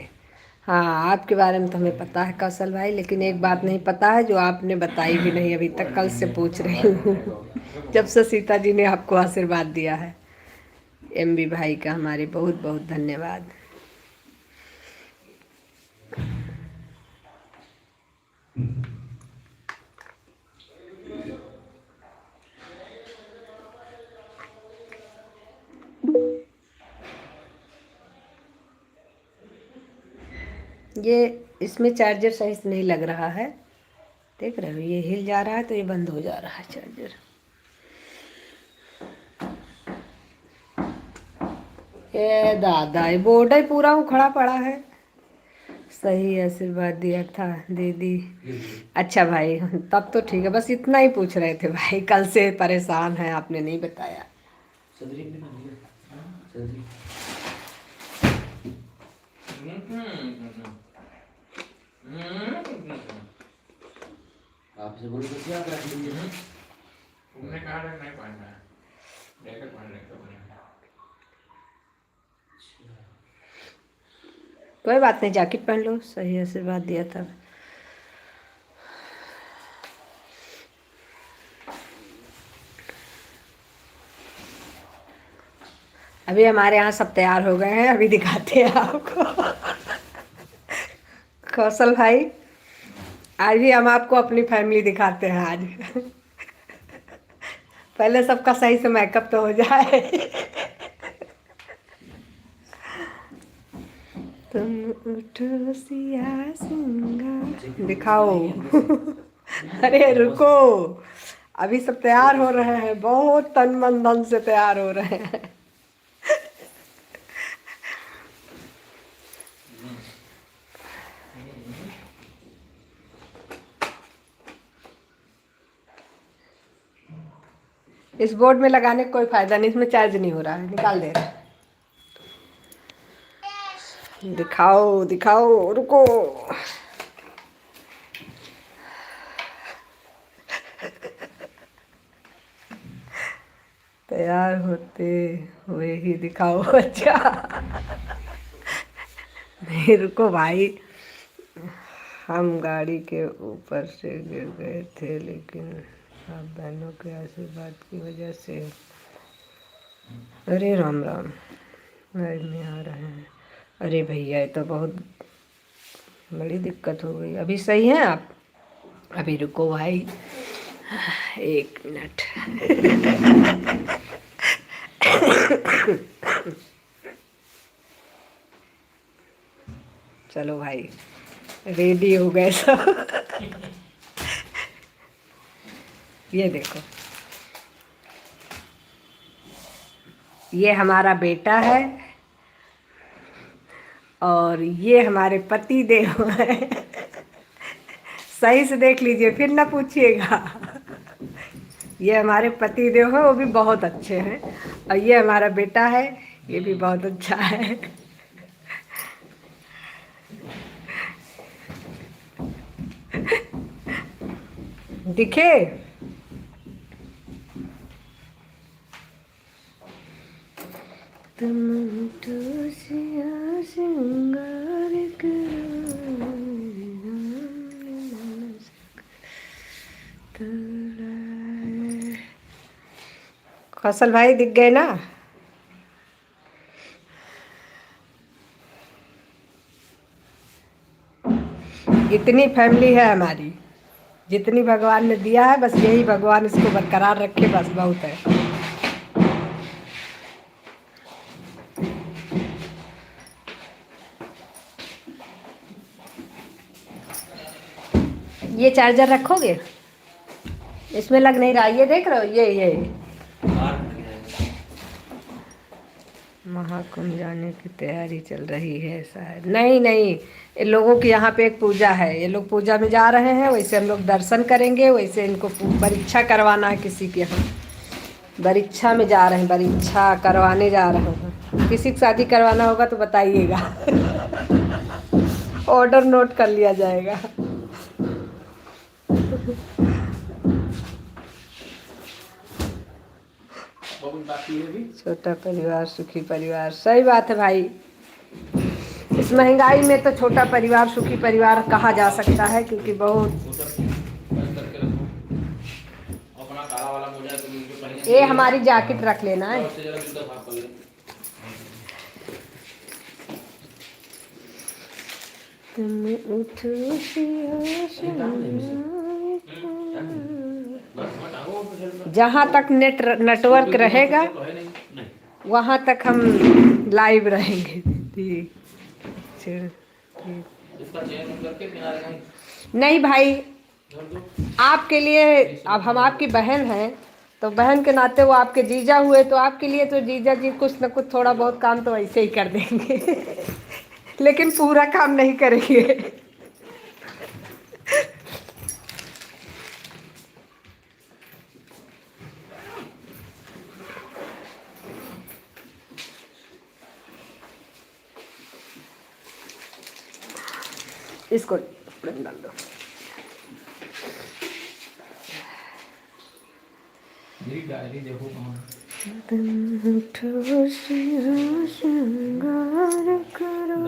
हाँ आपके बारे में तो हमें पता है कौशल भाई, लेकिन एक बात नहीं पता है जो आपने बताई भी नहीं अभी तक, कल से पूछ रही हूँ जब से सीता जी ने आपको आशीर्वाद दिया है। एमबी भाई का हमारे बहुत बहुत धन्यवाद। ये इसमें चार्जर सही से नहीं लग रहा है, देख रहे हो ये हिल जा रहा है तो ये बंद हो जा रहा है चार्जर। ये दादा, ये बोर्ड ही पूरा उखड़ा पड़ा है। सही आशीर्वाद दिया था दीदी। अच्छा भाई तब तो ठीक है, बस इतना ही पूछ रहे थे भाई, कल से परेशान है आपने नहीं बताया। सदरी में ना लिया। सदरी आपसे बोलो तो क्या कर लीजिए। तुमने कहा था नहीं पहनना है, जैकेट पहन ले तो बढ़िया। कोई बात नहीं, जैकेट पहन लो, सही आशीर्वाद दिया था। अभी हमारे यहाँ सब तैयार हो गए हैं, अभी दिखाते हैं आपको कौशल भाई आज भी हम आपको अपनी फैमिली दिखाते हैं आज पहले सबका सही से मेकअप तो हो जाए तुम उठो सिया सिंगा, दिखाओ अरे रुको, अभी सब तैयार हो रहे हैं, बहुत तन मन धन से तैयार हो रहे हैं इस बोर्ड में लगाने का कोई फायदा नहीं, इसमें चार्ज नहीं हो रहा है, निकाल दे रहे हैं। दिखाओ दिखाओ, रुको तैयार होते हुए ही दिखाओ अच्छा नहीं रुको भाई, हम गाड़ी के ऊपर से गिर गए थे, लेकिन आप बहनों के आशीर्वाद की वजह से, अरे राम राम लाइव में आ रहे हैं, अरे भैया ये तो बहुत बड़ी दिक्कत हो गई। अभी सही है आप? अभी रुको भाई, 1 मिनट। चलो भाई, रेडी हो गए सब। ये देखो, ये हमारा बेटा है और ये हमारे पति देव हैं। सही से देख लीजिए, फिर ना पूछिएगा। ये हमारे पति देव हैं, वो भी बहुत अच्छे हैं। और ये हमारा बेटा है, ये भी बहुत अच्छा है। दिखे? तुम तो श्रृंगार कौशल भाई दिख गए ना? इतनी फैमिली है हमारी, जितनी भगवान ने दिया है, बस यही भगवान इसको बरकरार रखे, बस बहुत है। ये चार्जर रखोगे? इसमें लग नहीं रहा, ये देख रहे हो? ये महाकुंभ जाने की तैयारी चल रही है शायद। नहीं नहीं, ये लोगों की यहाँ पे एक पूजा है, ये लोग पूजा में जा रहे हैं। वैसे हम लोग दर्शन करेंगे, वैसे इनको परीक्षा करवाना है किसी के यहाँ। परीक्षा में जा रहे हैं, परीक्षा करवाने जा रहे हैं। किसी की शादी करवाना होगा तो बताइएगा। ऑर्डर नोट कर लिया जाएगा। छोटा परिवार सुखी परिवार, सही बात है भाई। इस महंगाई में तो छोटा परिवार सुखी परिवार कहा जा सकता है, क्योंकि बहुत। ये हमारी जैकेट रख लेना है। तुम उठो जहाँ तक नेटवर्क रहेगा वहाँ तक हम लाइव रहेंगे। नहीं भाई, आपके लिए, अब हम आपकी बहन हैं तो बहन के नाते वो आपके जीजा हुए, तो आपके लिए तो जीजा जी कुछ न कुछ थोड़ा बहुत काम तो ऐसे ही कर देंगे। लेकिन पूरा काम नहीं करेंगे। इसको डाल दो। मेरी डायरी देखो कहाँ। श्रृंगार करो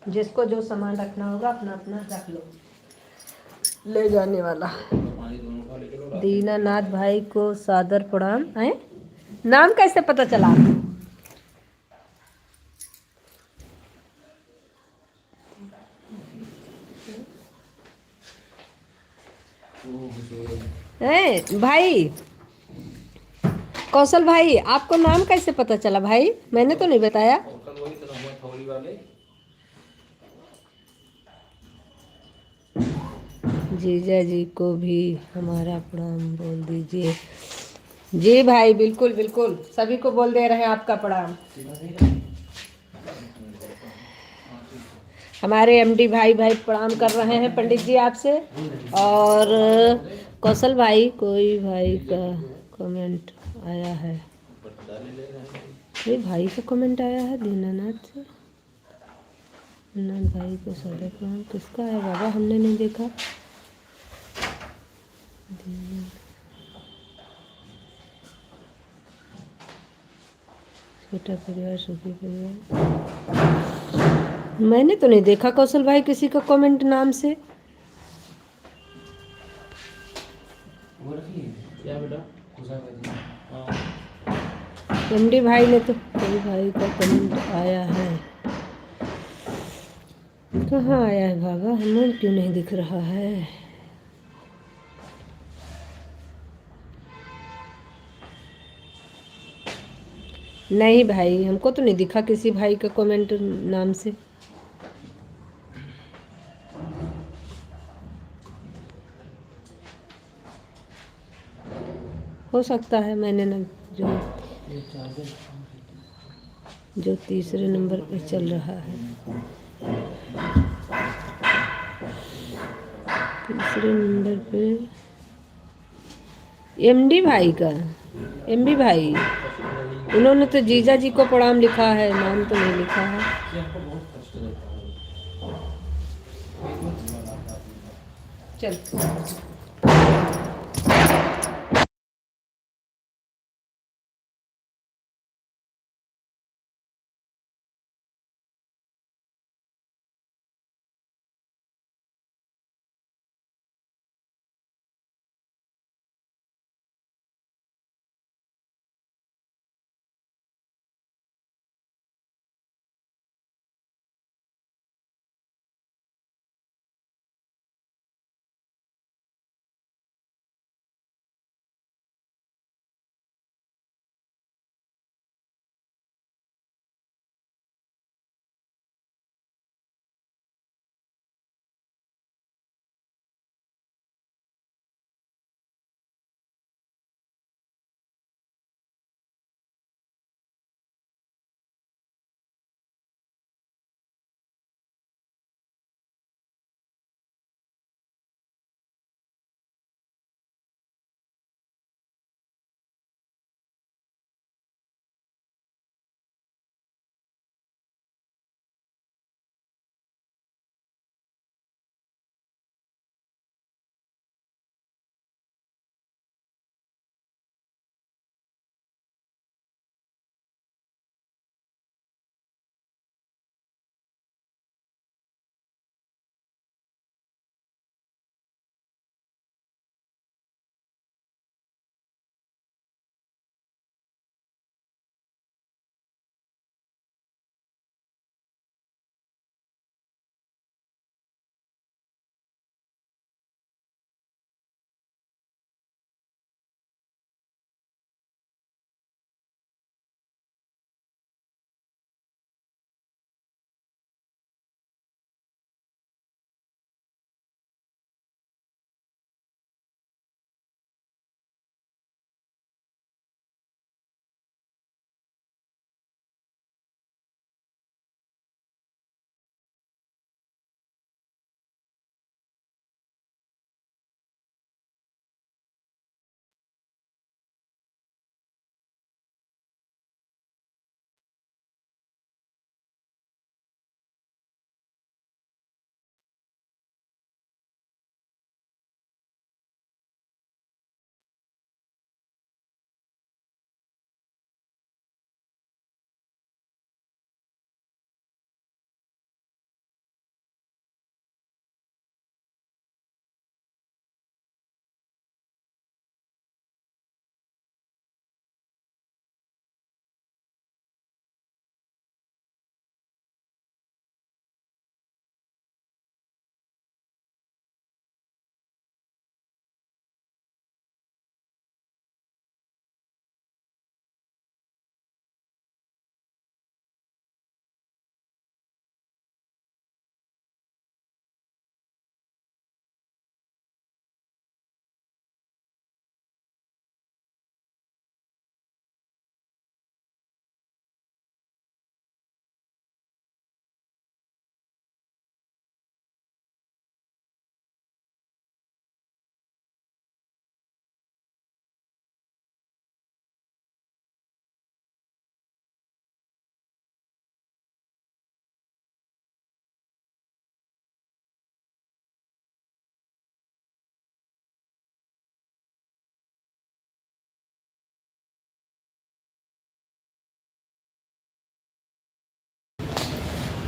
जिसको जो सामान रखना होगा अपना अपना रख लो। ले जाने वाला दीनानाथ भाई को सादर प्रणाम है। नाम कैसे पता चला आपको? भाई कौशल भाई, आपको नाम कैसे पता चला भाई? मैंने तो नहीं बताया। जीजा जी को भी हमारा प्रणाम बोल दीजिए। जी भाई, बिल्कुल बिल्कुल, सभी को बोल दे रहे हैं आपका प्रणाम। हमारे एमडी भाई प्रणाम कर रहे हैं पंडित जी आपसे। और कौशल भाई, कोई भाई का कमेंट आया है? कोई भाई का कमेंट आया है दीनानाथ से। दीनानाथ भाई को सादर प्रणाम किसका है बाबा? हमने नहीं देखा। छोटा परिवार सुखी परिवार, मैंने तो नहीं देखा कौशल भाई किसी का कमेंट नाम से। क्या बेटा कुछ हाँ एमडी भाई ने तो कोई भाई का कमेंट आया है, कहाँ आया है बाबा, हमें क्यों नहीं दिख रहा है। नहीं भाई, हमको तो नहीं दिखा किसी भाई का कमेंट नाम से। हो सकता है मैंने न जो तीसरे नंबर पे चल रहा है, तीसरे नंबर पे एमडी भाई का, एमडी भाई उन्होंने तो जीजा जी को प्रणाम लिखा है, नाम तो नहीं लिखा है। ये हमको बहुत कष्ट देता है। चल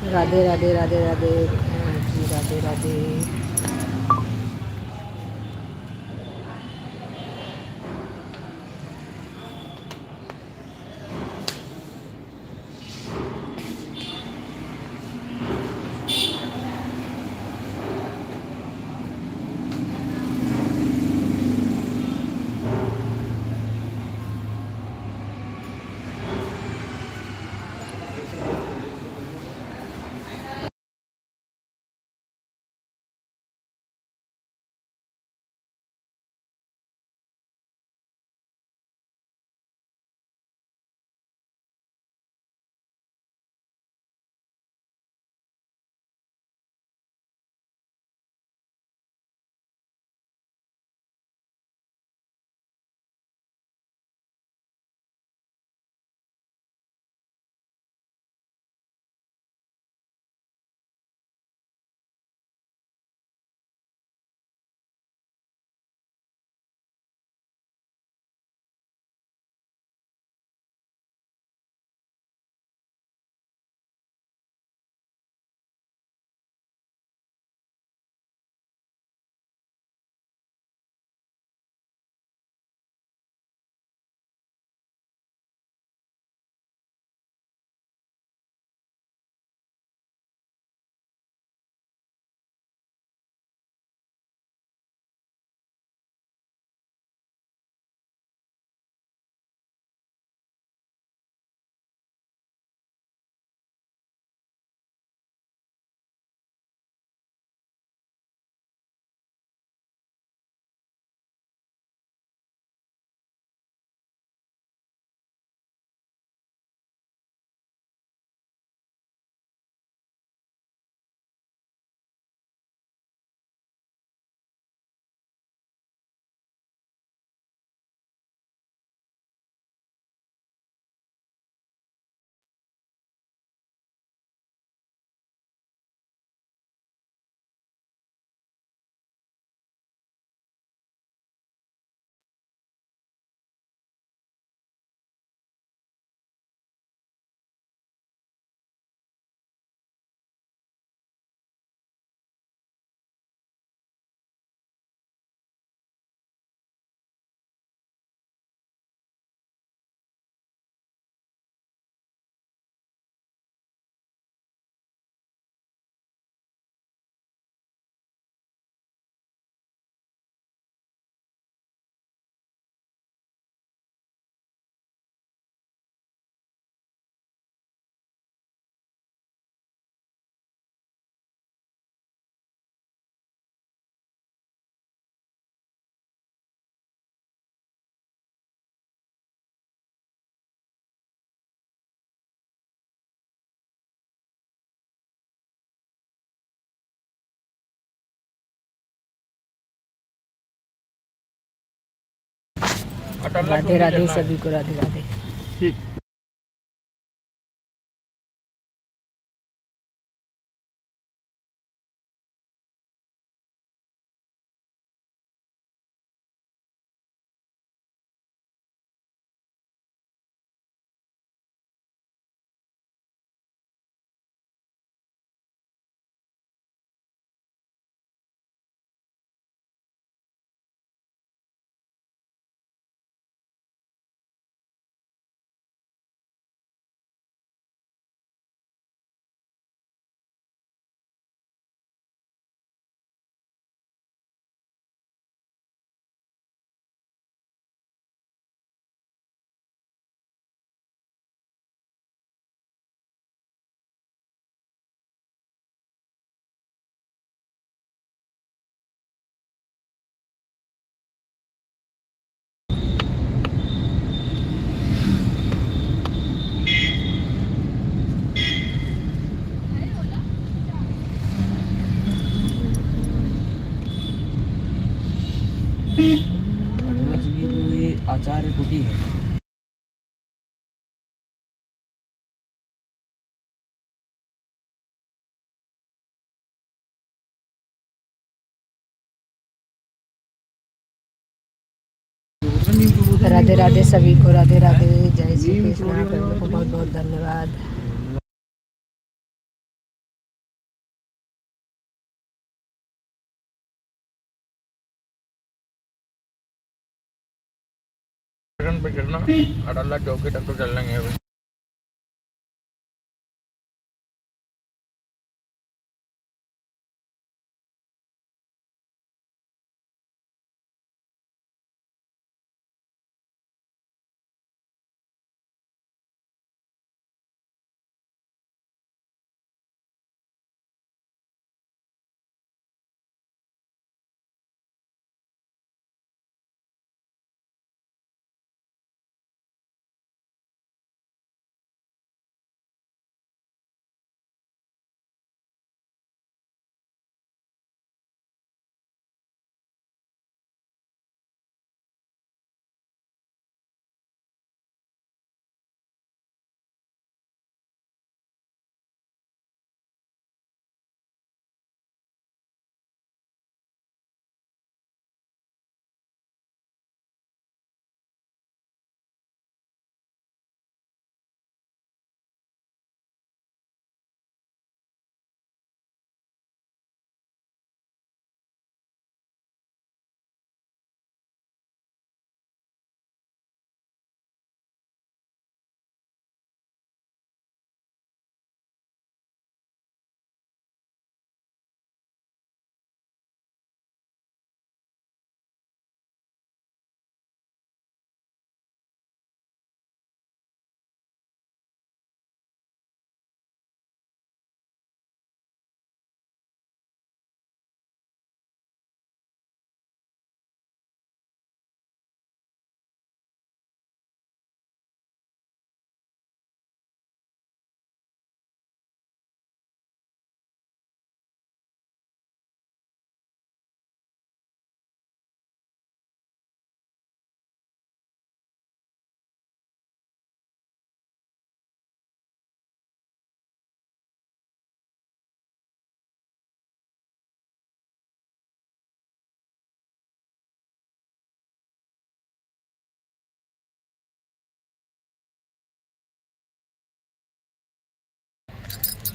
राधे राधे राधे राधे, हाँ जी राधे राधे। राधे राधे सभी को, राधे राधे। ठीक। ये आचार्य कुटी है। राधे राधे सभी को, राधे राधे। जय श्री कृष्ण। आप लोगों को बहुत बहुत धन्यवाद। पे चलना अड़ाला चौकी तक तो चल लेंगे अभी।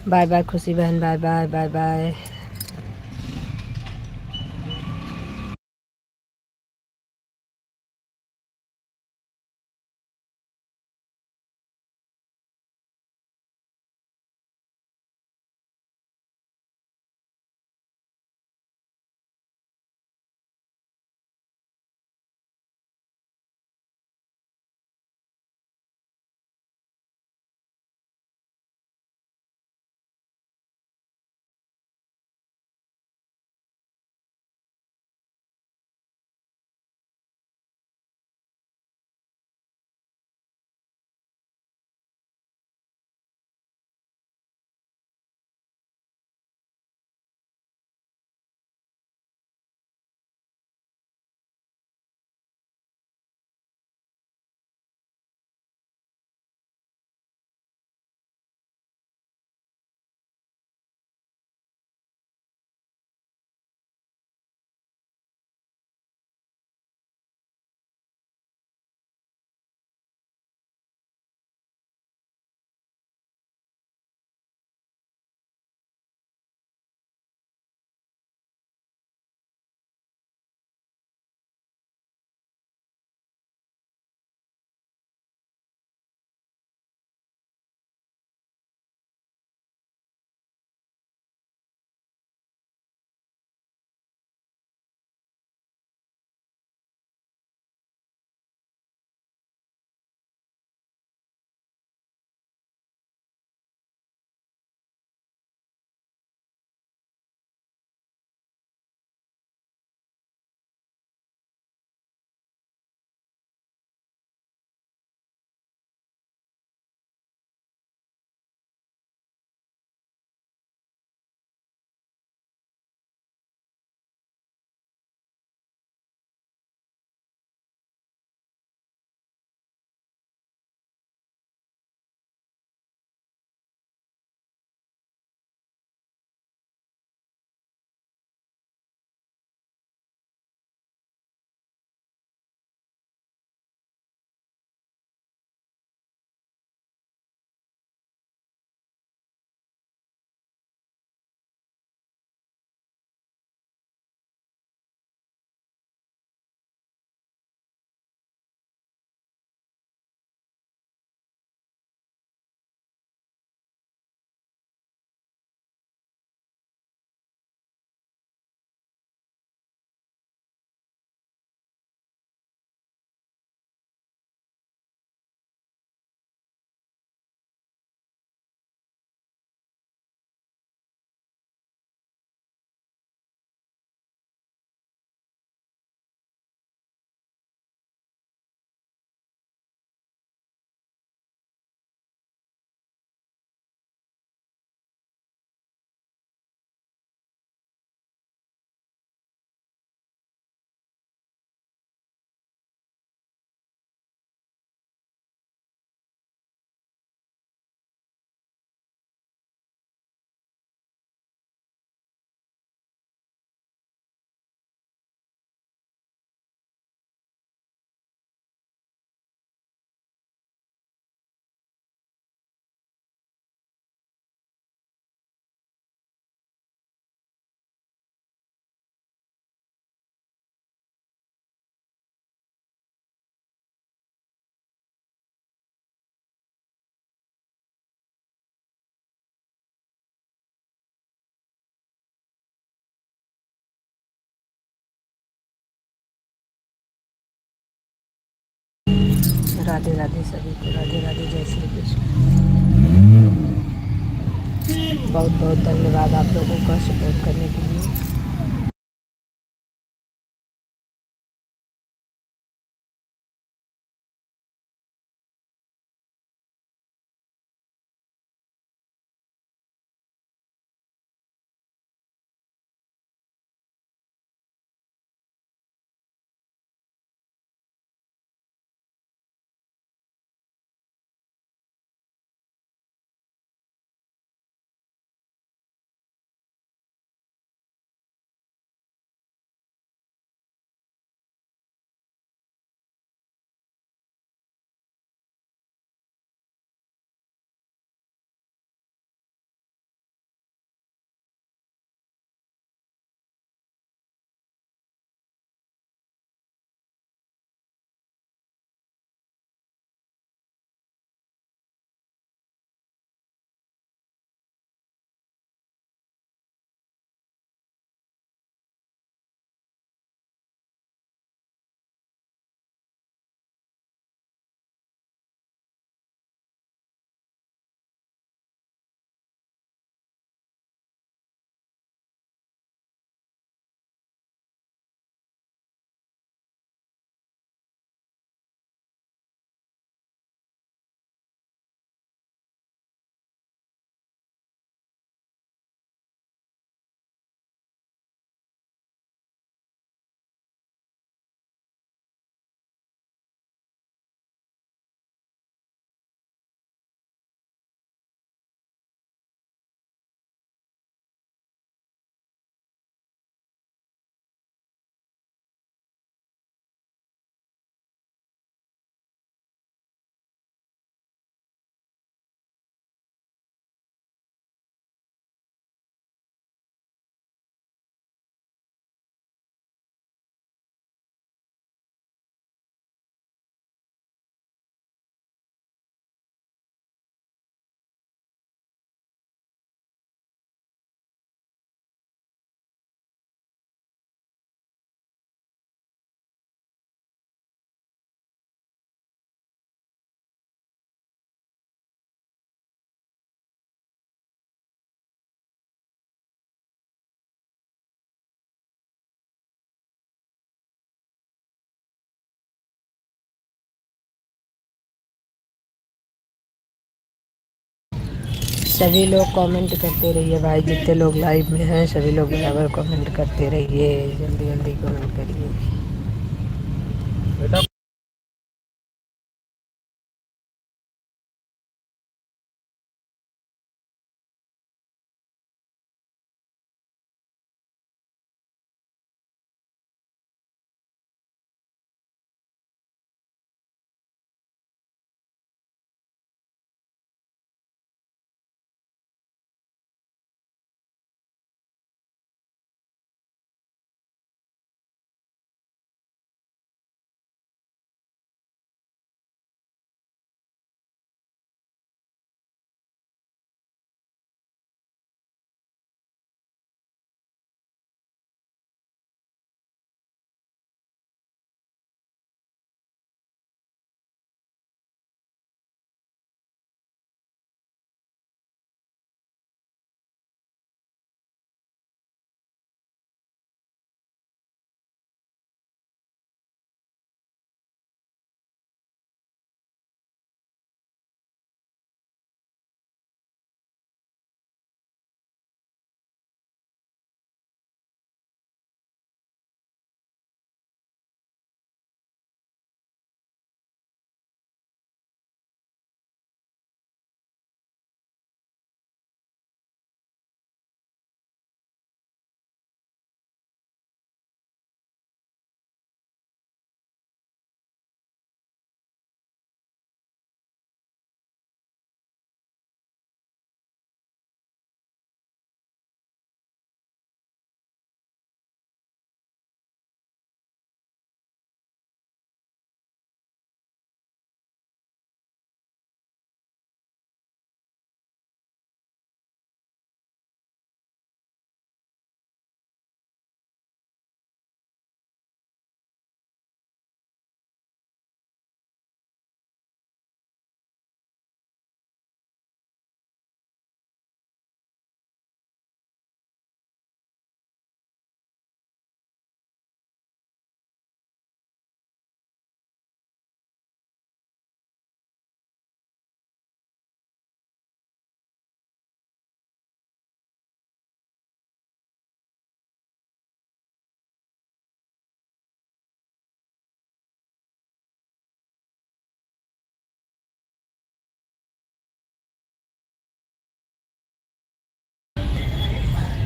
बाय बाय खुशी बहन, bye bye, bye bye. Radhe Radhe सभी को, राधे राधे, जय श्री कृष्ण। बहुत बहुत धन्यवाद आप लोगों का सपोर्ट करने के लिए। सभी लोग कमेंट करते रहिए भाई, जितने लोग लाइव में हैं सभी लोग बराबर कमेंट करते रहिए, जल्दी जल्दी कमेंट करिए। बेटा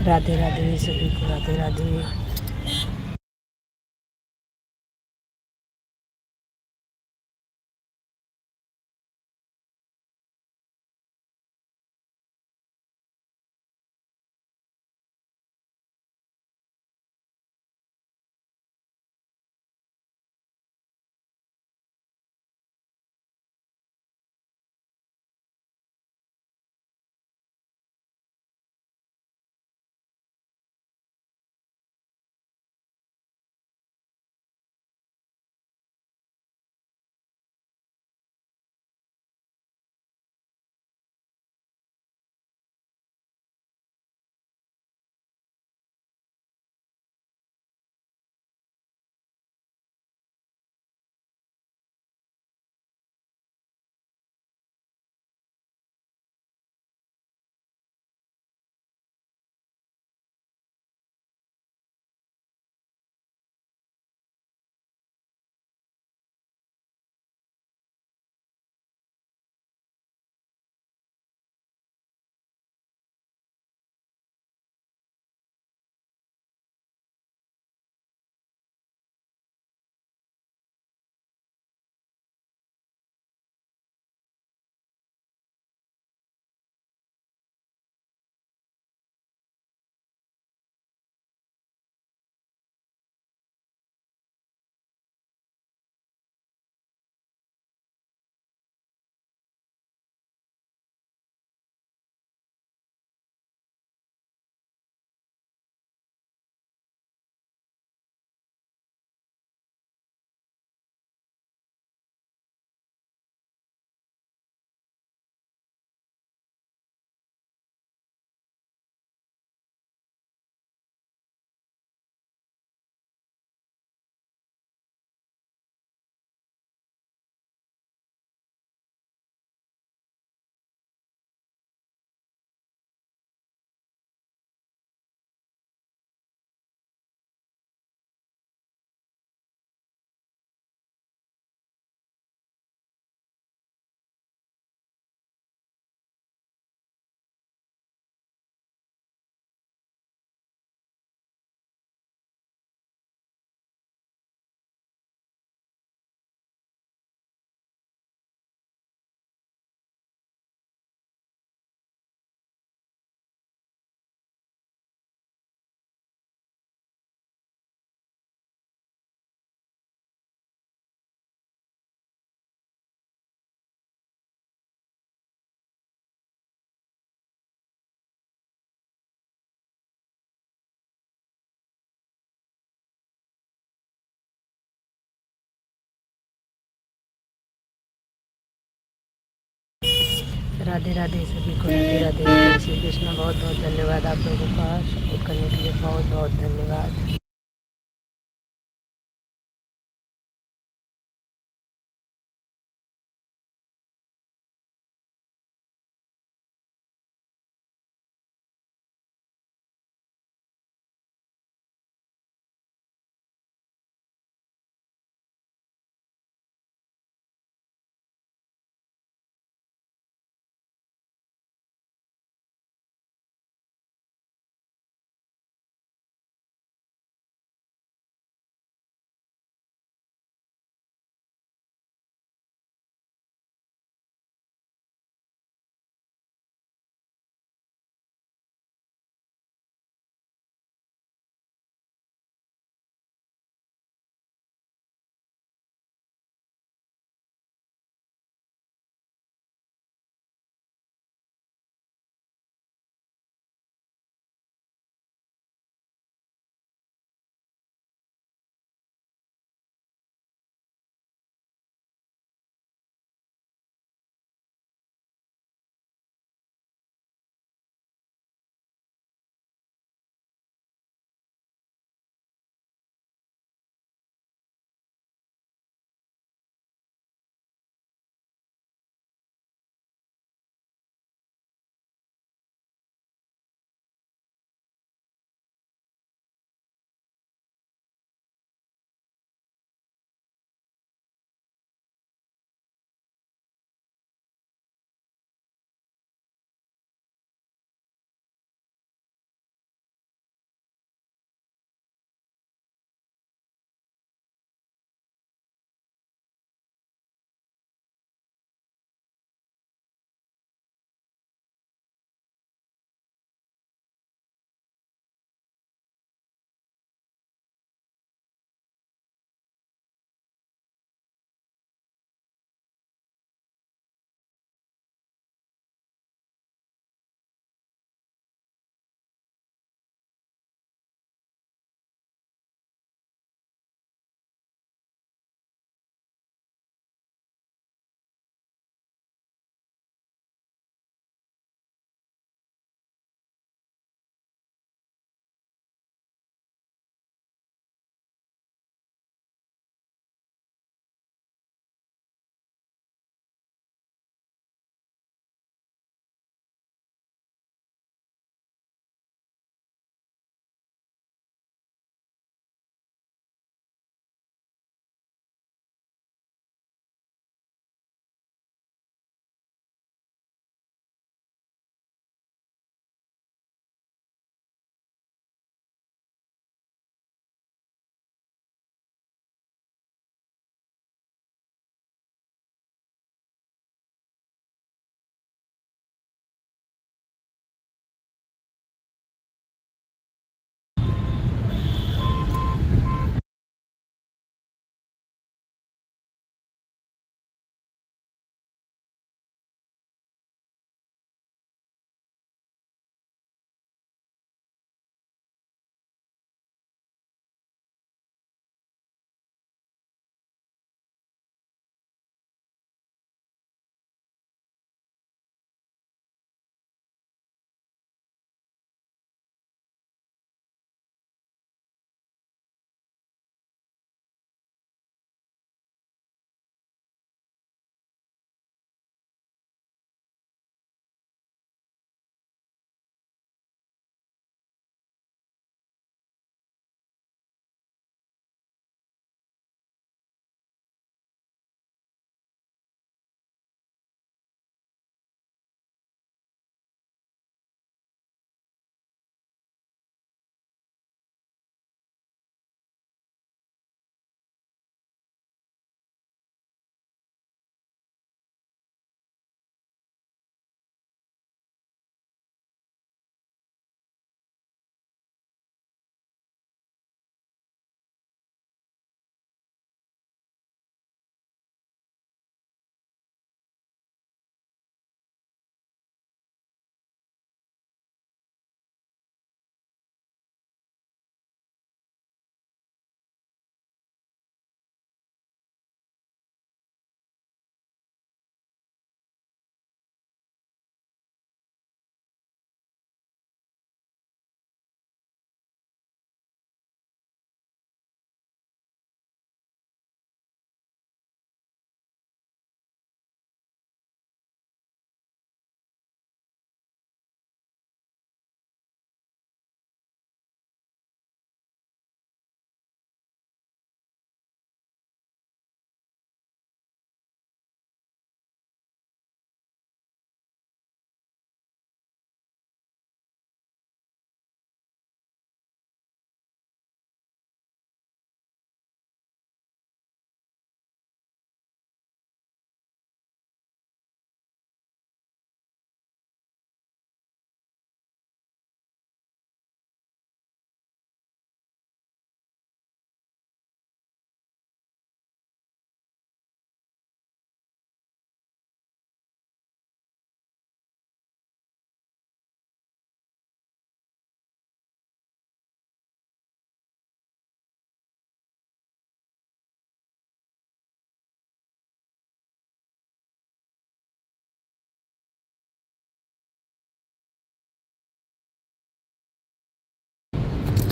राधे राधे सभी को, राधे राधे। राधे राधे सभी को, राधे राधे। जय श्री कृष्ण। बहुत बहुत धन्यवाद आप लोगों का सपोर्ट करने के लिए, बहुत बहुत धन्यवाद।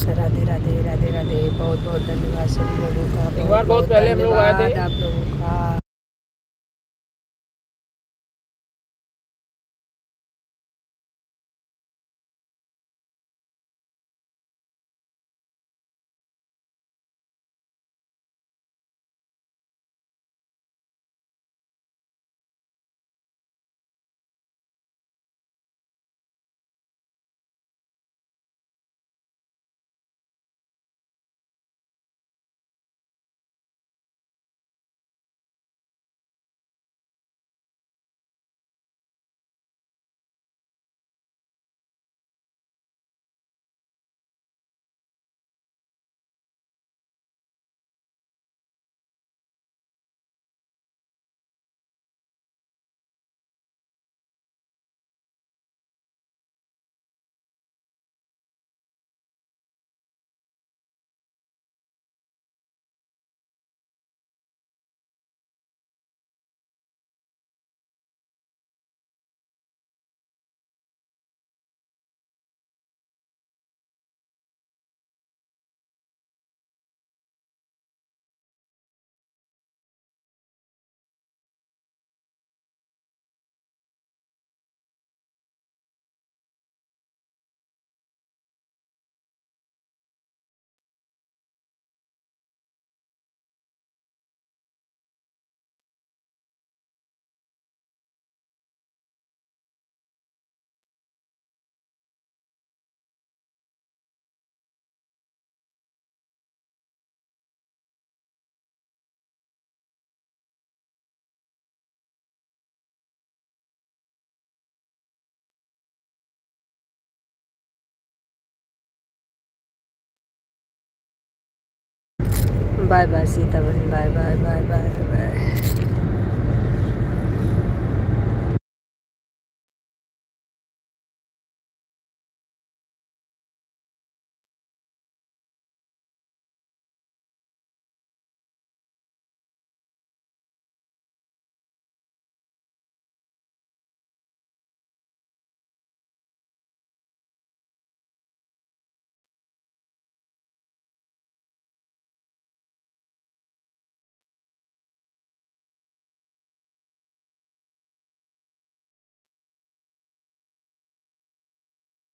राधे राधे राधे राधे। बहुत बहुत धन्यवाद सभी लोगों का। एक बार बहुत पहले हम लोग आए थे। धन्यवाद आप लोगों का। बाय बाय सीताबन, bye bye bye bye bye.